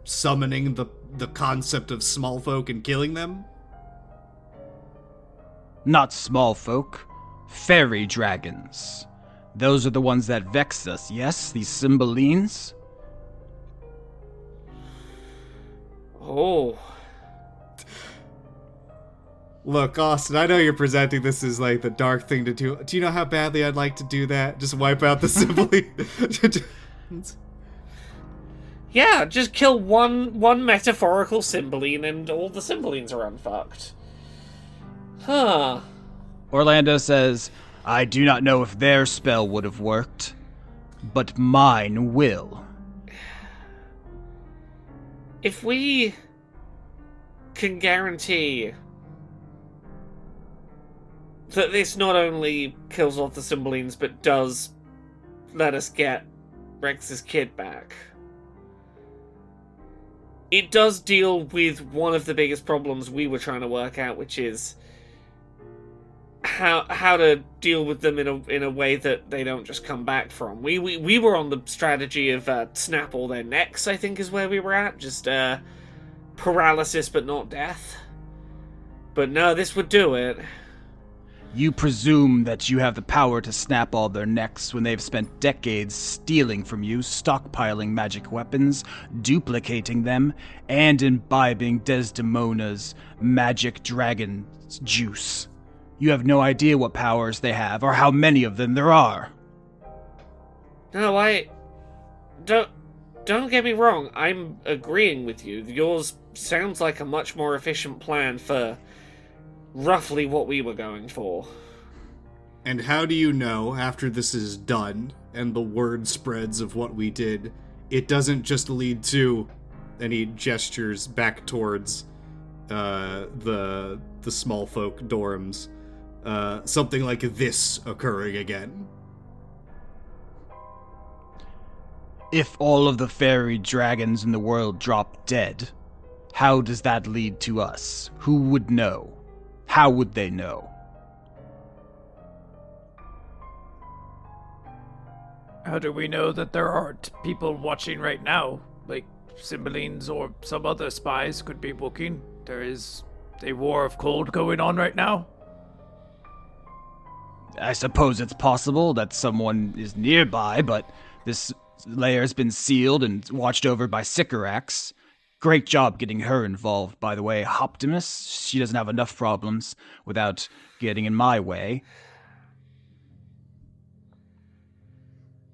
summoning the concept of small folk and killing them? Not small folk. Fairy dragons. Those are the ones that vex us, yes? These Cymbalines? Oh. Look, Austin, I know you're presenting this as like the dark thing to do. Do you know how badly I'd like to do that? Just wipe out the Cymbaline. Yeah, just kill one metaphorical Cymbaline and all the Cymbalines are unfucked. Huh. Orlando says, I do not know if their spell would have worked, but mine will. If we can guarantee that this not only kills off the Cymbalines, but does let us get Rex's kid back, it does deal with one of the biggest problems we were trying to work out, which is how to deal with them in a way that they don't just come back from. We were on the strategy of snap all their necks, I think is where we were at. Just paralysis but not death. But no, this would do it. You presume that you have the power to snap all their necks when they've spent decades stealing from you, stockpiling magic weapons, duplicating them, and imbibing Desdemona's magic dragon juice. You have no idea what powers they have or how many of them there are. No, don't get me wrong. I'm agreeing with you. Yours sounds like a much more efficient plan for roughly what we were going for. And how do you know, after this is done, and the word spreads of what we did, it doesn't just lead to, and he gestures back towards the small folk dorms, something like this occurring again? If all of the fairy dragons in the world drop dead, how does that lead to us? Who would know? How would they know? How do we know that there aren't people watching right now? Like Cymbalines or some other spies could be looking. There is a war of cold going on right now. I suppose it's possible that someone is nearby, but this layer's been sealed and watched over by Sycorax. Great job getting her involved, by the way, Optimus. She doesn't have enough problems without getting in my way.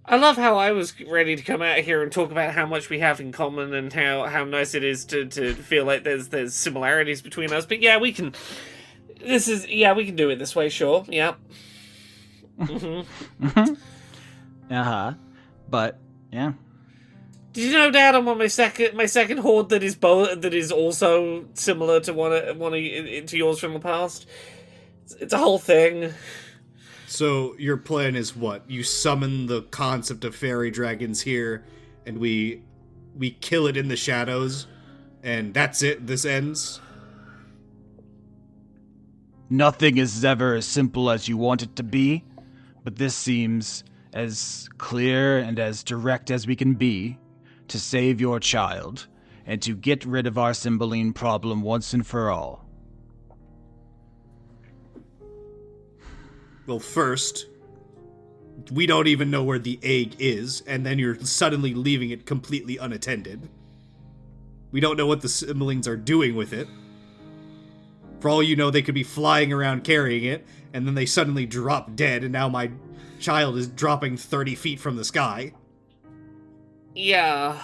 I love how I was ready to come out here and talk about how much we have in common and how nice it is to feel like there's similarities between us. But yeah, we can do it this way, sure. Yeah. But yeah. Did you know, Dad, I'm on my second hoard that is also similar to one to yours from the past. It's a whole thing. So your plan is what? You summon the concept of fairy dragons here, and we kill it in the shadows, and that's it. This ends. Nothing is ever as simple as you want it to be, but this seems as clear and as direct as we can be to save your child and to get rid of our Cymbaline problem once and for all. Well, first, we don't even know where the egg is, and then you're suddenly leaving it completely unattended. We don't know what the Cymbalines are doing with it. For all you know, they could be flying around carrying it, and then they suddenly drop dead, and now my child is dropping 30 feet from the sky. Yeah.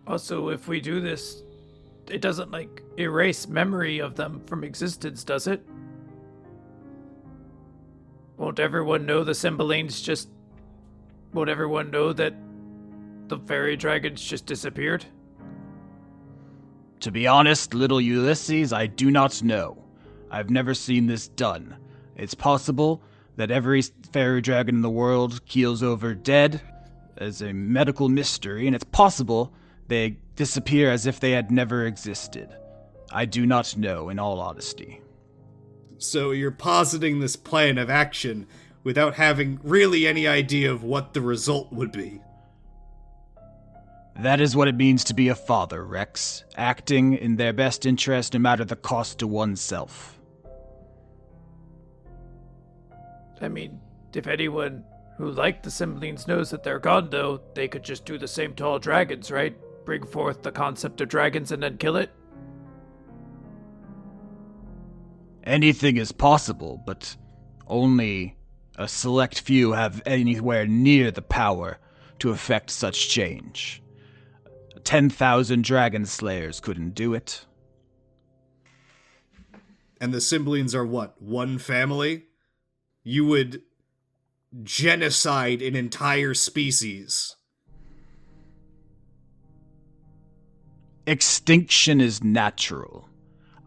Also, if we do this, it doesn't, erase memory of them from existence, does it? Won't everyone know the Cymbalines won't everyone know that the fairy dragons just disappeared? To be honest, little Ulysses, I do not know. I've never seen this done. It's possible that every fairy dragon in the world keels over dead as a medical mystery, and it's possible they disappear as if they had never existed. I do not know, in all honesty. So you're positing this plan of action without having really any idea of what the result would be. That is what it means to be a father, Rex. Acting in their best interest no matter the cost to oneself. I mean, if anyone who liked the Cymbalines knows that they're gone, though, they could just do the same to all dragons, right? Bring forth the concept of dragons and then kill it? Anything is possible, but only a select few have anywhere near the power to effect such change. 10,000 dragon slayers couldn't do it. And the Cymbalines are what? One family? You would genocide an entire species. Extinction is natural.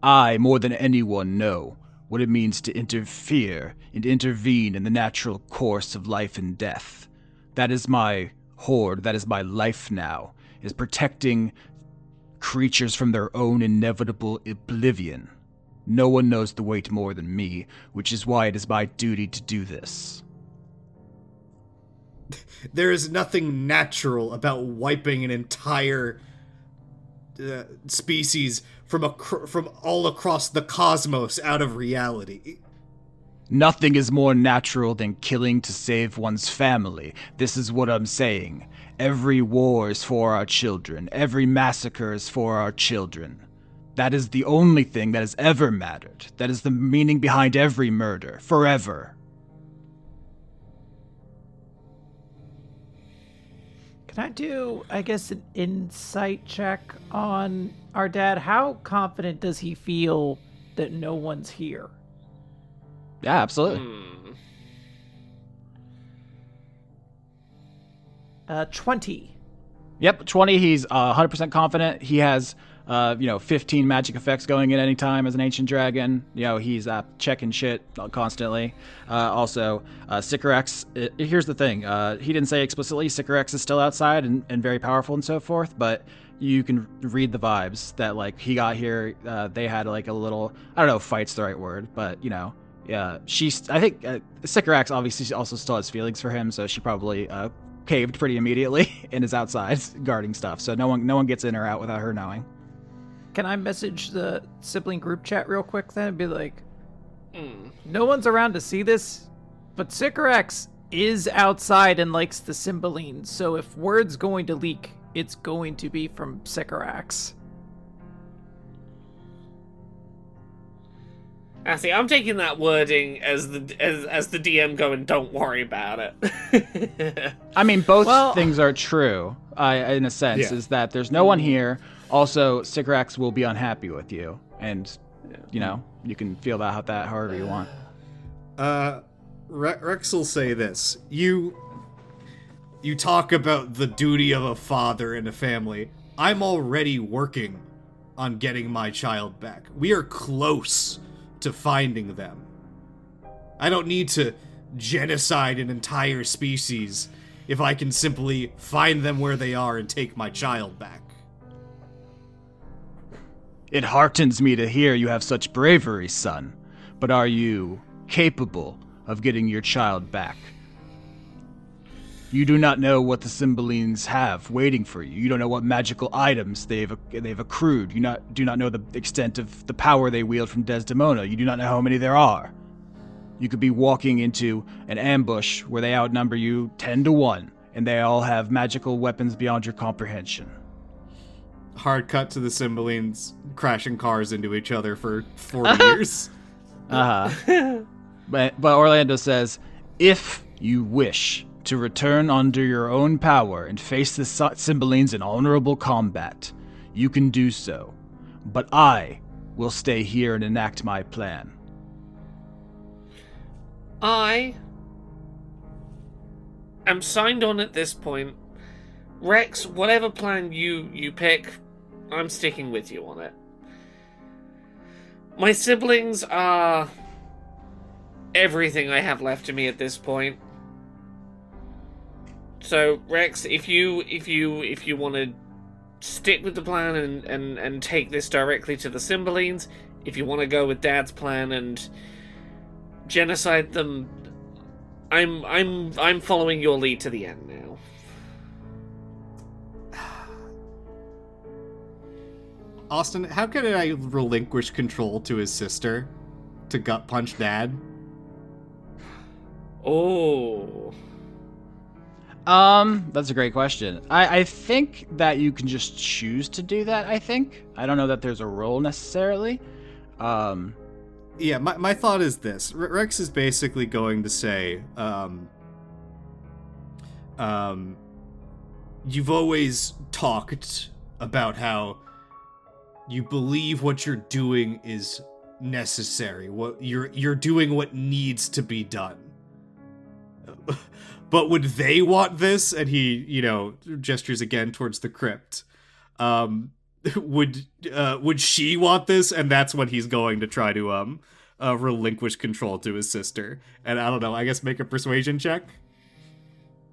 I, more than anyone, know what it means to interfere and intervene in the natural course of life and death. That is my hoard, that is my life now, is protecting creatures from their own inevitable oblivion. No one knows the weight more than me, which is why it is my duty to do this. There is nothing natural about wiping an entire species from all across the cosmos out of reality. Nothing is more natural than killing to save one's family. This is what I'm saying. Every war is for our children. Every massacre is for our children. That is the only thing that has ever mattered. That is the meaning behind every murder, forever. Can I do, I guess, an insight check on our dad? How confident does he feel that no one's here? Yeah, absolutely. 20. Yep, 20, he's 100% confident. He has 15 magic effects going at any time as an ancient dragon. He's checking shit constantly. Also, Sycorax, here's the thing. He didn't say explicitly Sycorax is still outside and very powerful and so forth, but you can read the vibes that, like, he got here, they had, like, a little, I don't know if fight's the right word, but, I think Sycorax obviously also still has feelings for him, so she probably caved pretty immediately and is outside guarding stuff, so no one gets in or out without her knowing. Can I message the sibling group chat real quick then and be like, no one's around to see this, but Sycorax is outside and likes the Cymbeline, so if word's going to leak, it's going to be from Sycorax. See, I'm taking that wording as the DM going, don't worry about it. I mean, both things are true, in a sense, is that there's no one here. Also, Sycorax will be unhappy with you, and, you can feel that however you want. Rex will say this. You talk about the duty of a father in a family. I'm already working on getting my child back. We are close to finding them. I don't need to genocide an entire species if I can simply find them where they are and take my child back. It heartens me to hear you have such bravery, son. But are you capable of getting your child back? You do not know what the Cymbalines have waiting for you. You don't know what magical items they've accrued. You do not know the extent of the power they wield from Desdemona. You do not know how many there are. You could be walking into an ambush where they outnumber you 10-1, and they all have magical weapons beyond your comprehension. Hard cut to the Cymbalines crashing cars into each other for 40 years. But Orlando says, if you wish to return under your own power and face the Cymbalines in honorable combat, you can do so. But I will stay here and enact my plan. I am signed on at this point. Rex, whatever plan you pick, I'm sticking with you on it. My siblings are everything I have left to me at this point. So, Rex, if you want to stick with the plan and take this directly to the Cymbalines, if you want to go with Dad's plan and genocide them, I'm following your lead to the end now. Austin, how can I relinquish control to his sister to gut punch Dad? Oh. That's a great question. I think that you can just choose to do that, I think. I don't know that there's a rule necessarily. Yeah, my thought is this. Rex is basically going to say, you've always talked about how you believe what you're doing is necessary. What you're doing what needs to be done. But would they want this? And he, gestures again towards the crypt. Would she want this? And that's when he's going to try to relinquish control to his sister. And I don't know, I guess make a persuasion check.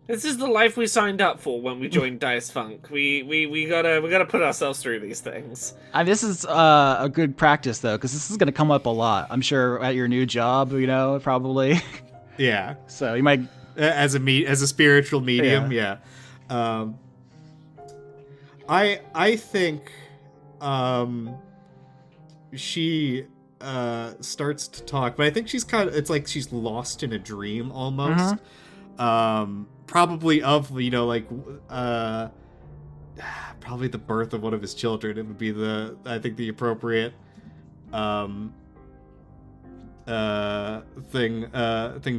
This is the life we signed up for when we joined Dice Funk. We gotta put ourselves through these things. This is a good practice though, because this is gonna come up a lot. I'm sure at your new job, probably. Yeah. So you might. As a spiritual medium, yeah. I think she starts to talk, but I think she's it's like she's lost in a dream almost. Probably of probably the birth of one of his children. It would be the appropriate thing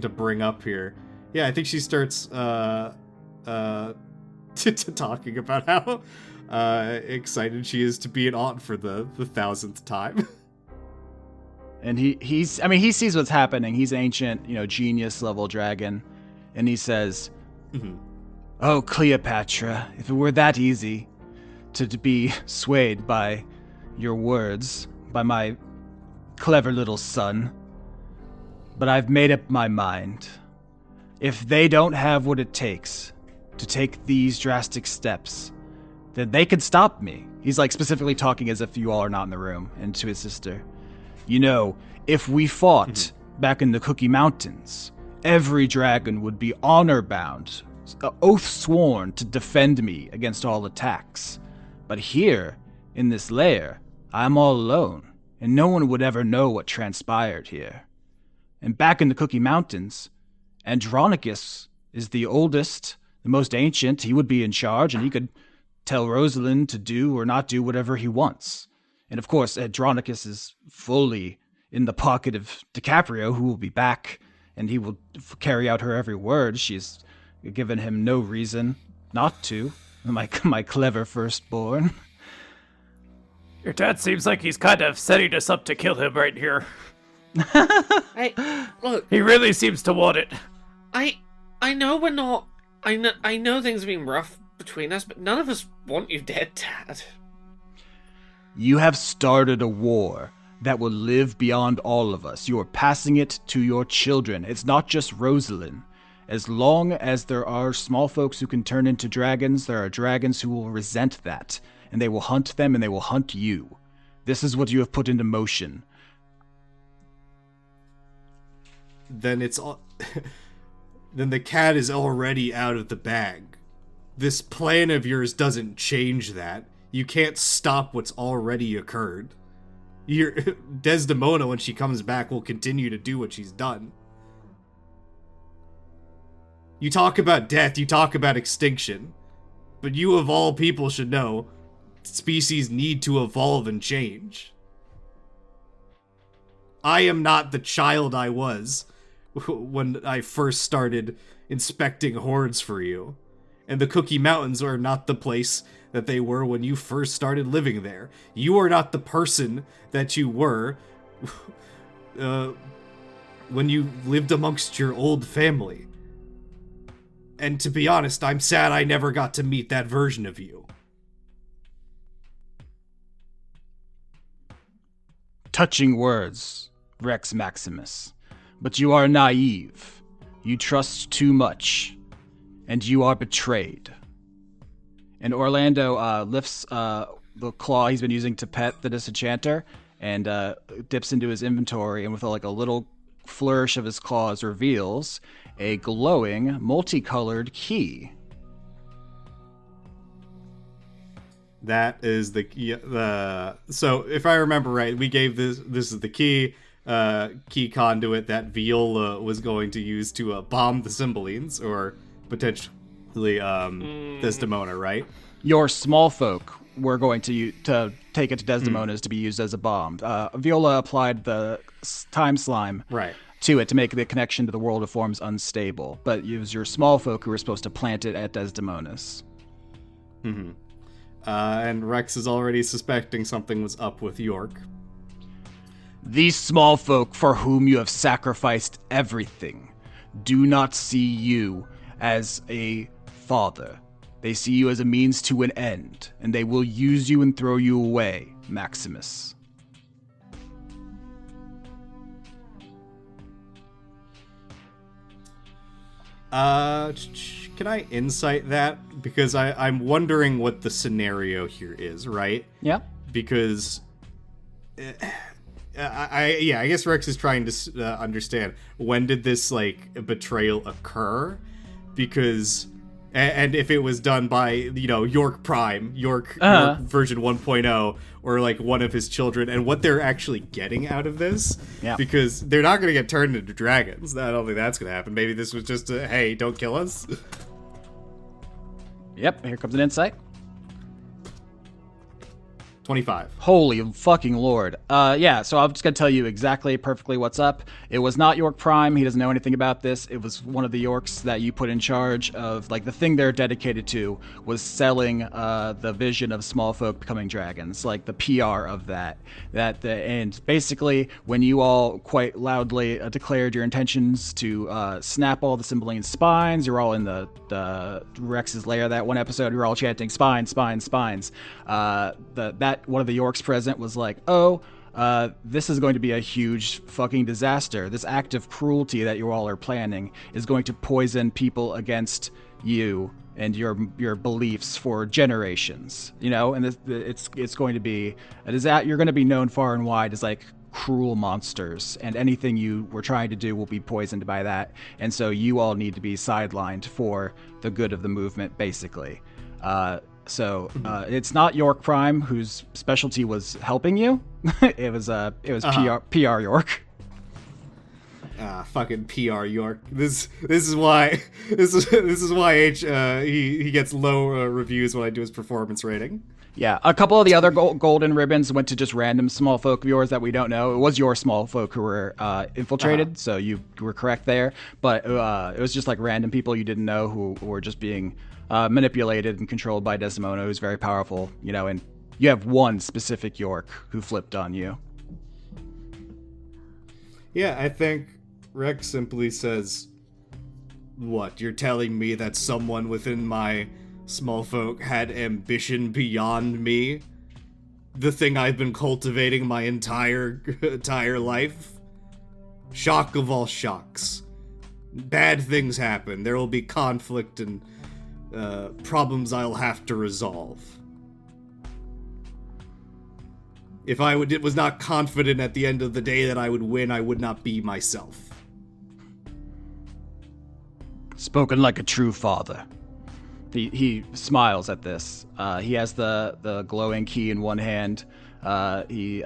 to bring up here. Yeah, I think she starts to talking about how excited she is to be an aunt for the 1,000th time. And he sees what's happening. He's ancient, genius level dragon, and he says, "Oh, Cleopatra, if it were that easy to be swayed by your words by my clever little son, but I've made up my mind. If they don't have what it takes to take these drastic steps, then they can stop me. He's like specifically talking as if you all are not in the room, and to his sister. You know, if we fought back in the Cookie Mountains, every dragon would be honor-bound, oath sworn to defend me against all attacks. But here, in this lair, I'm all alone, and no one would ever know what transpired here. And back in the Cookie Mountains, Andronicus is the oldest, the most ancient. He would be in charge, and he could tell Rosalind to do or not do whatever he wants. And of course, Andronicus is fully in the pocket of DiCaprio, who will be back, and he will carry out her every word. She's given him no reason not to. My clever firstborn. Your dad seems like he's kind of setting us up to kill him right here. Hey, look, He really seems to want it. I know we're not. I know things have been rough between us, but none of us want you dead, Dad. You have started a war that will live beyond all of us. You are passing it to your children. It's not just Rosalind. As long as there are small folks who can turn into dragons, there are dragons who will resent that, and they will hunt them and they will hunt you. This is what you have put into motion. Then it's all... then the cat is already out of the bag. This plan of yours doesn't change that. You can't stop what's already occurred. Desdemona, when she comes back, will continue to do what she's done. You talk about death, you talk about extinction. But you of all people should know, species need to evolve and change. I am not the child I was when I first started inspecting hoards for you. And the Cookie Mountains are not the place that they were when you first started living there. You are not the person that you were when you lived amongst your old family. And to be honest, I'm sad I never got to meet that version of you. Touching words, Rex Maximus. But you are naive. You trust too much. And you are betrayed. And Orlando lifts the claw he's been using to pet the disenchanter and dips into his inventory, and with a little flourish of his claws reveals a glowing, multicolored key. That is the so if I remember right, we gave this is the key conduit that Viola was going to use to bomb the Cymbalines, or potentially Desdemona, right? Your small folk were going to take it to Desdemona's to be used as a bomb. Viola applied the time slime to it to make the connection to the world of forms unstable, but it was your small folk who were supposed to plant it at Desdemona's. Mm-hmm. And Rex is already suspecting something was up with York. These small folk for whom you have sacrificed everything do not see you as a father. They see you as a means to an end, and they will use you and throw you away, Maximus. Can I insight that? Because I'm wondering what the scenario here is, right? Yeah. Because I guess Rex is trying to understand, when did this betrayal occur? Because and if it was done by York Prime, York version 1.0, or one of his children, and what they're actually getting out of this. Yeah. Because they're not going to get turned into dragons. I don't think that's going to happen. Maybe this was just a, hey, don't kill us. Yep, here comes an insight. 25. Holy fucking lord. Yeah, so I'm just going to tell you exactly, perfectly what's up. It was not York Prime. He doesn't know anything about this. It was one of the Yorks that you put in charge of, the thing they're dedicated to was selling the vision of small folk becoming dragons, the PR of that. And basically, when you all quite loudly declared your intentions to snap all the Cymbaline spines, you're all in the Rex's lair that one episode, you're all chanting spines, spines, spines. That that, one of the Yorks present was like, oh, this is going to be a huge fucking disaster. This act of cruelty that you all are planning is going to poison people against you and your beliefs for generations, you know, and it's going to be a disaster. You're going to be known far and wide as like cruel monsters, and anything you were trying to do will be poisoned by that. And so you all need to be sidelined for the good of the movement, basically. So it's not York Prime, whose specialty was helping you. it was PR York. Fucking PR York. This is why he gets low reviews when I do his performance rating. Yeah, a couple of the other golden ribbons went to just random small folk of yours that we don't know. It was your small folk who were infiltrated, so you were correct there. But it was just like random people you didn't know who were just being manipulated and controlled by Desdemona, who's very powerful, you know, and you have one specific York who flipped on you. Yeah, I think Rex simply says, what, you're telling me that someone within my small folk had ambition beyond me? The thing I've been cultivating my entire life? Shock of all shocks. Bad things happen. There will be conflict and problems I'll have to resolve. If I was not confident at the end of the day that I would win, I would not be myself. Spoken like a true father. He smiles at this. He has the glowing key in one hand. He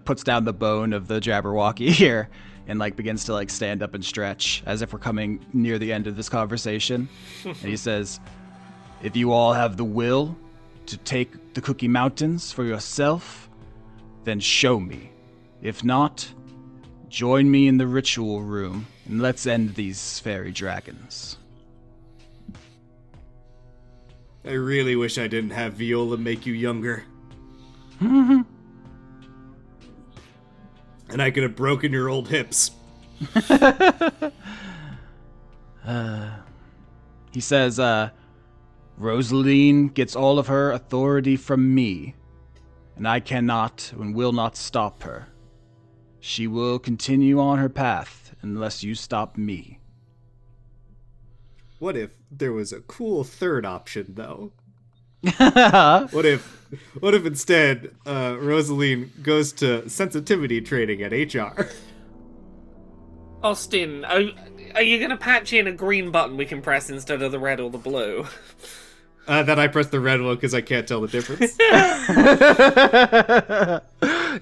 puts down the bone of the Jabberwocky here and like begins to like stand up and stretch as if we're coming near the end of this conversation. And he says, if you all have the will to take the Cookie Mountains for yourself, then show me. If not, join me in the ritual room and let's end these fairy dragons. I really wish I didn't have Viola make you younger. Mm-hmm. And I could have broken your old hips. He says, Rosaline gets all of her authority from me, and I cannot and will not stop her. She will continue on her path unless you stop me. What if there was a cool third option, though? What if instead Rosaline goes to sensitivity training at HR? Austin, are you going to patch in a green button we can press instead of the red or the blue? Then I press the red one because I can't tell the difference.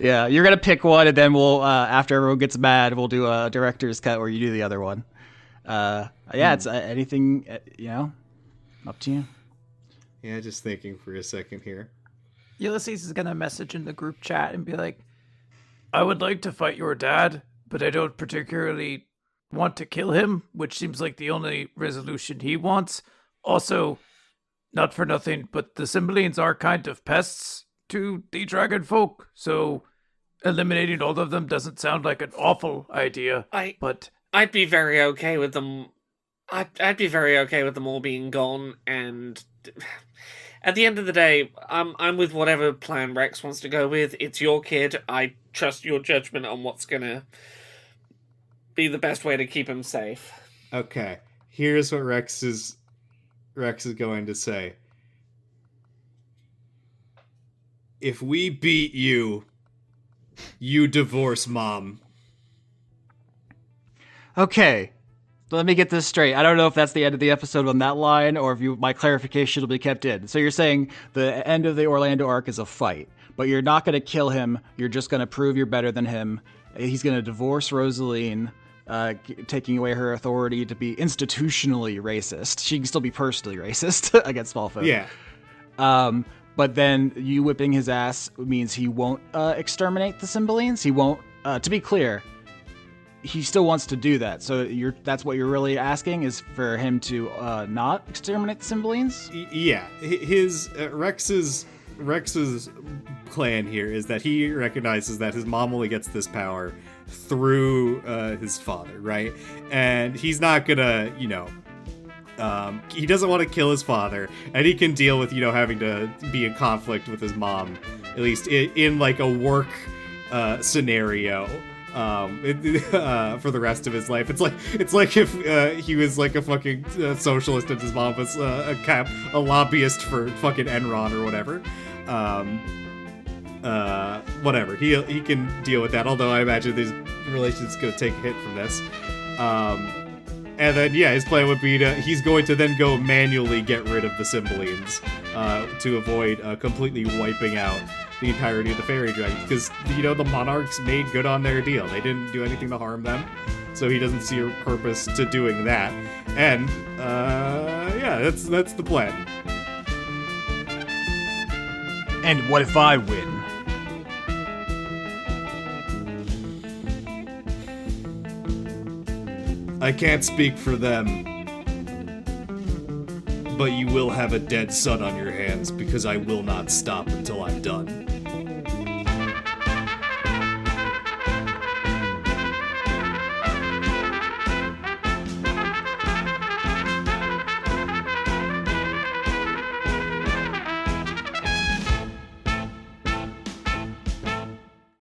Yeah, you're going to pick one, and then we'll, after everyone gets mad, we'll do a director's cut where you do the other one. It's anything, up to you. Yeah, just thinking for a second here. Ulysses is gonna message in the group chat and be like, I would like to fight your dad, but I don't particularly want to kill him, which seems like the only resolution he wants. Also, not for nothing, but the Cymbalines are kind of pests to the dragon folk, so eliminating all of them doesn't sound like an awful idea. I'd be very okay with them. I'd be very okay with them all being gone, and at the end of the day, I'm with whatever plan Rex wants to go with. It's your kid. I trust your judgment on what's gonna be the best way to keep him safe. Okay, here's what Rex is going to say. If we beat you, you divorce Mom. Okay, let me get this straight. I don't know if that's the end of the episode on that line, or if my clarification will be kept in. So you're saying the end of the Orlando arc is a fight, but you're not going to kill him. You're just going to prove you're better than him. He's going to divorce Rosaline, taking away her authority to be institutionally racist. She can still be personally racist against small folk. Yeah. But then you whipping his ass means he won't exterminate the Cymbalines. He won't. To be clear, he still wants to do that. So that's what you're really asking, is for him to not exterminate the Cymbalines? Yeah. His Rex's plan here is that he recognizes that his mom only gets this power through his father, right? And he's not gonna, he doesn't want to kill his father, and he can deal with, having to be in conflict with his mom at least in like a work scenario. For the rest of his life, it's like if he was like a fucking socialist and his mom was a lobbyist for fucking Enron or whatever. Whatever, he can deal with that. Although I imagine his relation's gonna take a hit from this. And then his plan would be he's going to then go manually get rid of the Cymbeline to avoid completely wiping out the entirety of the fairy dragons, because the monarchs made good on their deal. They didn't do anything to harm them, so he doesn't see a purpose to doing that. And that's the plan. And what if I win? I can't speak for them, but you will have a dead son on your hands, because I will not stop until I'm done.